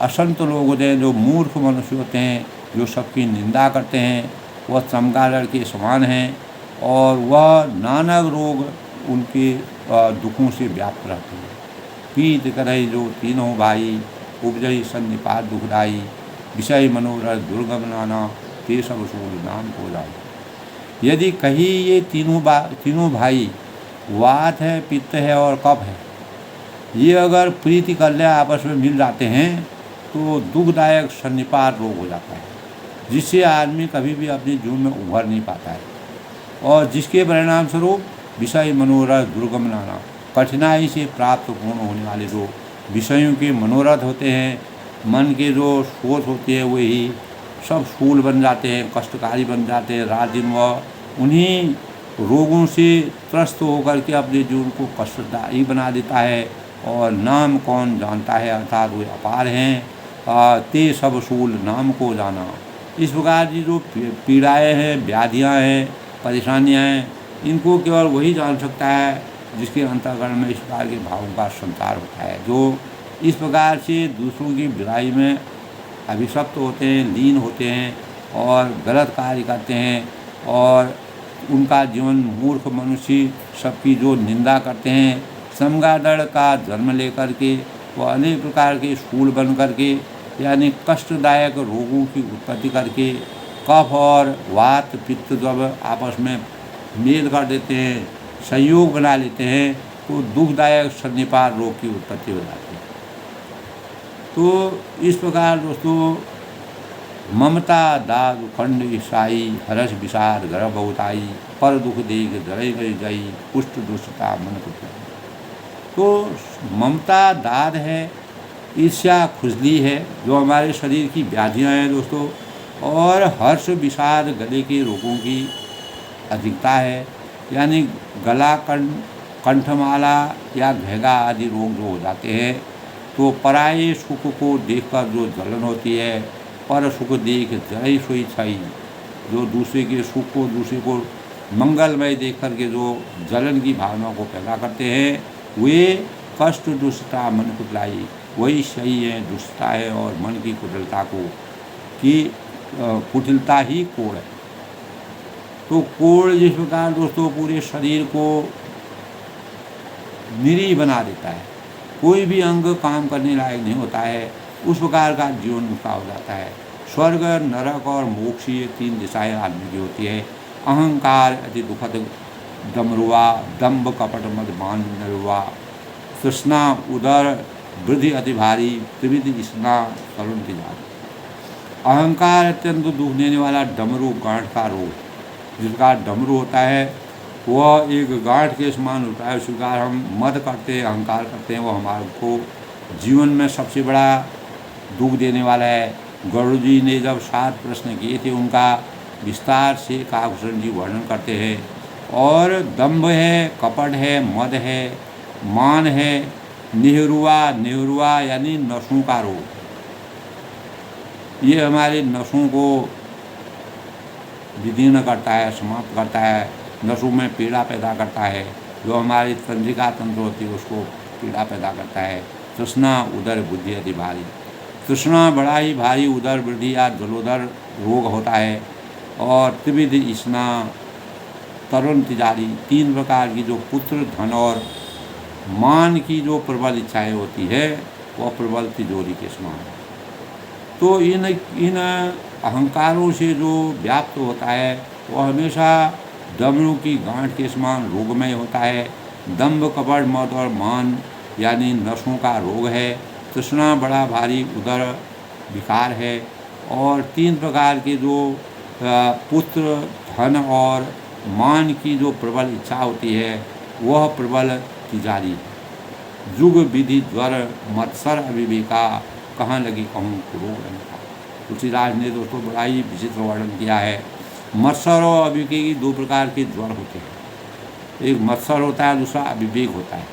असंत लोग होते हैं, जो मूर्ख मनुष्य होते हैं, जो सबकी निंदा करते हैं, वह चमगादड़ के समान हैं, और वह नाना रोग उनके दुखों से व्याप्त रहते हैं। पीत करई जो तीनों भाई, उपजई सन्निपात दुखदाई, विषय मनोरथ दुर्गम नाना, ते सब सूल नाम को जाई। यदि कहीं ये तीनों भाई वात है, पित्त है और कफ है, ये अगर प्रीति कर ले, आपस में मिल जाते हैं, तो दुखदायक सन्निपात रोग हो जाता है, जिससे आदमी कभी भी अपने जीवन में उभर नहीं पाता है, और जिसके परिणाम स्वरूप विषय मनोरथ दुर्गम नाना, कठिनाई से प्राप्त पूर्ण होने वाले जो विषयों के मनोरथ होते हैं, मन के जो सोच होती है, वही सब शूल बन जाते हैं, कष्टकारी बन जाते हैं। रात दिन वह उन्हीं रोगों से त्रस्त होकर के अपने जीवन को कष्टदायी बना देता है, और नाम कौन जानता है, अर्थात वे अपार हैं, ते सब शूल नाम को जाना। इस प्रकार की जो पीड़ाएँ हैं, व्याधियाँ हैं, परेशानियाँ हैं, इनको केवल वही जान सकता है जिसके अंतःकरण में इस प्रकार के भावों का संचार होता है, जो इस प्रकार से दूसरों की बुराई में अभिशप्त होते हैं, लीन होते हैं, और गलत कार्य करते हैं, और उनका जीवन मूर्ख मनुष्य सबकी जो निंदा करते हैं, चमगादड़ का जन्म लेकर के वह अनेक प्रकार के शूल बन करके, यानी कष्टदायक रोगों की उत्पत्ति करके, कफ और वात पित्त जब आपस में मेल कर देते हैं, संयोग बना लेते हैं, तो दुखदायक सन्निपात रोग की उत्पत्ति हो जाती है। तो इस प्रकार दोस्तों, ममता दाग खंड ईसाई, हर्ष विषाद गर्भ बहुताई, पर दुख देख जड़े गई गई, पुष्ट दुष्टता मन कुछ। तो ममता दाद है, ईर्ष्या खुजली है, जो हमारे शरीर की व्याधियाँ हैं दोस्तों, और हर्ष विषाद गले के रोगों की अधिकता है, यानी गला कंठमाला या घेगा आदि रोग जो हो जाते हैं। तो पराये सुख को देखकर जो जलन होती है, पर सुख देख जय सोई छाई, जो दूसरे के सुख को, दूसरे को मंगलमय देख कर के जो जलन की भावना को पैदा करते हैं, वे कष्ट दुष्टता मन कुटलाई, वही सही है, दुष्टता है और मन की कुटिलता को कि कुटिलता ही कोढ़ है। तो कोढ़ जिस प्रकार दोस्तों पूरे शरीर को निरीह बना देता है, कोई भी अंग काम करने लायक नहीं होता है, उस प्रकार का जीवन उसका हो जाता है। स्वर्ग, नरक और मोक्ष ये 3 दिशाएं आदमी की होती है। अहंकार अति दुखद डमरुआ, दम्भ कपट मद मान नरुआ, तृष्णा उदर वृद्धि अति भारी, त्रिविध स्ना करुण की जारी। अहंकार अत्यंत दुख देने वाला डमरू गांठ का रोग, जिसका डमरू होता है वह एक गांठ के समान होता है। उस प्रकार हम मद करते हैं, अहंकार करते हैं, वो हमारे को जीवन में सबसे बड़ा दुख देने वाला है। गरुड़ जी ने जब 7 प्रश्न किए थे उनका विस्तार से काकभूषण जी वर्णन करते हैं। और दंभ है, कपट है, मद है, मान है, नेहरुआ यानी नसों का रोग, ये हमारे नसों को विदीर्ण करता है, समाप्त करता है, नसों में पीड़ा पैदा करता है। जो हमारी तंत्रिका तंत्र होती है उसको पीड़ा पैदा करता है। तृष्णा उदर बुद्धि अति भारी, तृष्णा बड़ा ही भारी उदर वृद्धि या जलोदर रोग होता है। और त्रिविध स्ना तरुण तिजारी, 3 प्रकार की जो पुत्र, धन और मान की जो प्रबल इच्छाएं होती है वह प्रबल तिजोरी के समान है। तो इन अहंकारों से जो व्याप्त होता है वह हमेशा डमरू की गांठ के समान रोगमय होता है। दंभ, कपट, मद और मान यानी नसों का रोग है। तृष्णा बड़ा भारी उदर विकार है। और 3 प्रकार के जो पुत्र, धन और मान की जो प्रबल इच्छा होती है वह प्रबल तिजारी है। जुग विधि ज्वर मत्सर अविवेका, कहाँ लगी कहूँ रोग रहता। तुलसीदास ने दोस्तों बड़ा ही विचित्र वर्णन किया है। मत्सर और अविवेक की 2 प्रकार के ज्वर होते हैं, एक मत्सर होता है, दूसरा अविवेक होता है।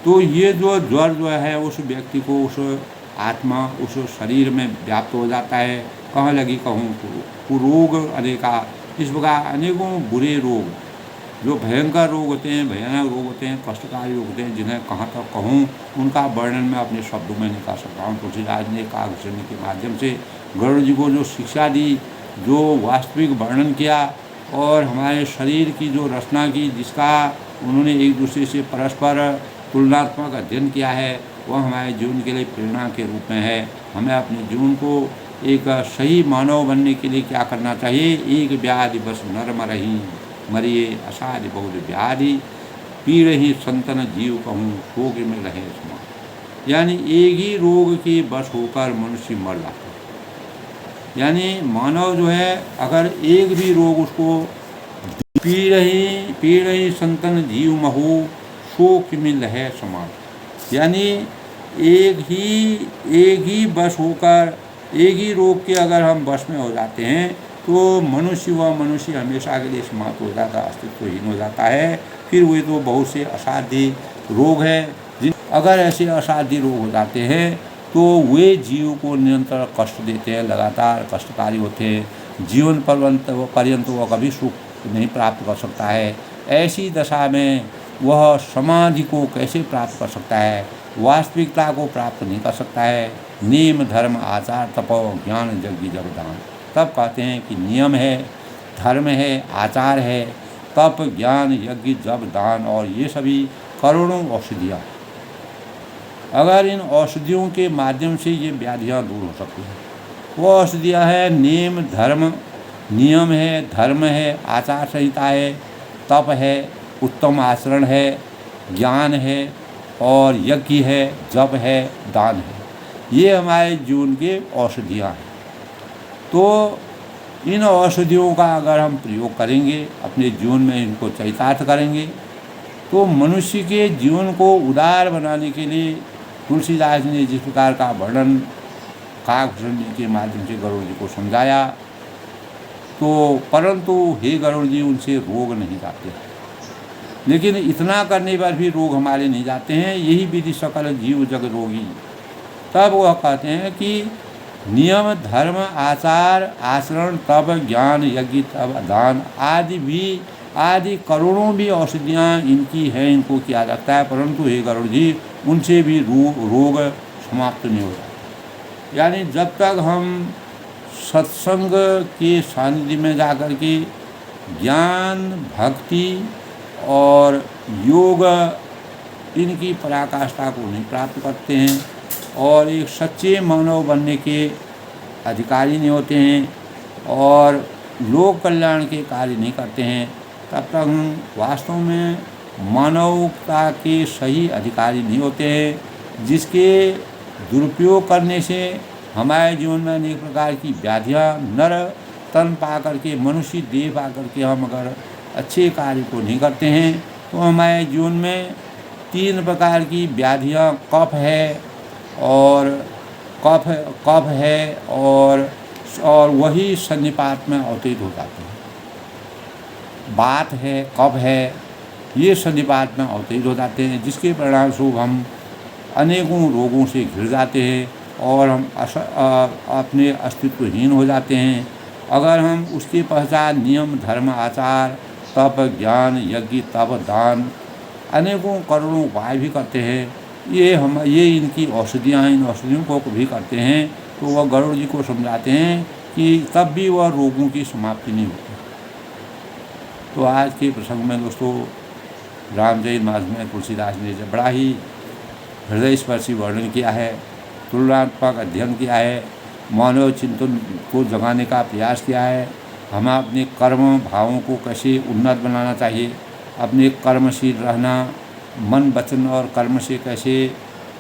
तो ये जो ज्वर जो है उस व्यक्ति को, उस आत्मा, उस शरीर में व्याप्त हो जाता है। कहाँ लगी कहूँ कुरोग अनेका, इस प्रकार अनेकों बुरे रोग जो भयंकर रोग होते हैं, भयानक रोग होते हैं, कष्टकारी रोग होते हैं, जिन्हें कहाँ तक कहूँ उनका वर्णन मैं अपने शब्दों में नहीं कर सकता हूँ। तुलसीदास ने काकभूषण के माध्यम से गरुड़ जी को जो शिक्षा दी, जो वास्तविक वर्णन किया और हमारे शरीर की जो रचना की, जिसका उन्होंने एक दूसरे से परस्पर तुलनात्मक अध्ययन किया है, वह हमारे जीवन के लिए प्रेरणा के रूप में है। हमें अपने जीवन को एक सही मानव बनने के लिए क्या करना चाहिए? एक व्याधि बस नर्म रही, मरिए असाध्य बहुत व्याधि, पीड़ ही संतन जीव कहूँ शोक में रहे समा। यानी एक ही रोग के बस होकर मनुष्य मर जाता है। यानी मानव जो है अगर एक भी रोग उसको पीड़ ही संतन जीव महू शोक में लहे समा। यानी एक ही बस होकर, एक ही रोग के अगर हम बस में हो जाते हैं तो मनुष्य हमेशा के लिए समाप्त हो जाता, अस्तित्वहीन हो जाता है। फिर वे तो बहुत से असाध्य रोग हैं। अगर ऐसे असाध्य रोग हो जाते हैं तो वे जीव को निरंतर कष्ट देते हैं, लगातार कष्टकारी होते हैं। जीवन पर्यंत वह कभी सुख नहीं प्राप्त कर सकता है। ऐसी दशा में वह समाधि को कैसे प्राप्त कर सकता है? वास्तविकता को प्राप्त नहीं कर सकता है। नियम, धर्म, आचार, तपो, ज्ञान, यज्ञ, जप, दान, तब कहते हैं कि नियम है, धर्म है, आचार है, तप, ज्ञान, यज्ञ, जप, दान और ये सभी करोड़ों औषधियाँ। अगर इन औषधियों के माध्यम से ये व्याधियाँ दूर हो सकती हैं, वो औषधियाँ है नियम है, धर्म है, आचार संहिता है, तप है, उत्तम आचरण है, ज्ञान है और यज्ञ है, जप है, दान है। ये हमारे जीवन के औषधियाँ हैं। तो इन औषधियों का अगर हम प्रयोग करेंगे, अपने जीवन में इनको चरितार्थ करेंगे, तो मनुष्य के जीवन को उदार बनाने के लिए तुलसीदास ने जिस प्रकार का वर्णन काकभूषण जी के माध्यम से गरुड़ जी को समझाया, तो परंतु हे गरुड़ जी उनसे रोग नहीं जाते, लेकिन इतना करने पर भी रोग हमारे नहीं जाते हैं। यही विधि सकल जीव जग रोगी। तब वह कहते हैं कि नियम, धर्म, आचार, आचरण, तप, ज्ञान, यज्ञ, तप, दान आदि करोड़ों भी औषधियाँ इनकी हैं, इनको किया जाता है, परंतु हे गरुड़ जी उनसे भी रोग समाप्त नहीं हो जाता। यानी जब तक हम सत्संग के सानिध्य में जाकर के ज्ञान, भक्ति और योग इनकी पराकाष्ठा को नहीं प्राप्त करते हैं और एक सच्चे मानव बनने के अधिकारी नहीं होते हैं और लोक कल्याण के कार्य नहीं करते हैं, तब तक हम वास्तव में मानवता के सही अधिकारी नहीं होते हैं, जिसके दुरुपयोग करने से हमारे जीवन में अनेक प्रकार की व्याधियाँ, नर तन पा करके, मनुष्य देह पा करके हम अगर अच्छे कार्य को नहीं करते हैं तो हमारे जीवन में 3 प्रकार की व्याधियाँ, कफ है और वही सन्निपात में अवतरित हो जाते हैं। वात है, कफ है, ये सन्निपात में अवतरित हो जाते हैं, जिसके परिणाम स्वरूप हम अनेकों रोगों से घिर जाते हैं और हम अपने अस्तित्वहीन हो जाते हैं। अगर हम उसके पश्चात नियम, धर्म, आचार, तप, ज्ञान, यज्ञ, तप, दान, अनेकों करोड़ों उपाय भी करते हैं, ये इनकी औषधियाँ हैं, इन औषधियों को भी करते हैं, तो वह गरुड़ जी को समझाते हैं कि तब भी वह रोगों की समाप्ति नहीं होती। तो आज के प्रसंग में दोस्तों रामचरितमानस में तुलसीदास ने बड़ा ही हृदय स्पर्शी वर्णन किया है, तुलनात्मक अध्ययन किया है, मानव चिंतन को जगाने का प्रयास किया है। हमें अपने कर्म भावों को कैसे उन्नत बनाना चाहिए, अपने कर्मशील रहना, मन, वचन और कर्म से कैसे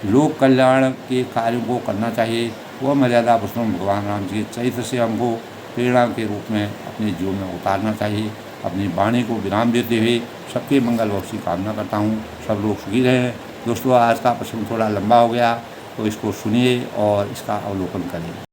लोक कल्याण के कार्यों को करना चाहिए, वह मर्यादा पुरुषोत्तम भगवान राम जी के चरित्र से हमको प्रेरणा के रूप में अपने जीवन में उतारना चाहिए। अपनी वाणी को विराम देते हुए सबके मंगल बख्श की कामना करता हूँ। सब लोग सुखी रहें। दोस्तों आज का प्रसंग थोड़ा लंबा हो गया, तो इसको सुनिए और इसका अवलोकन करें।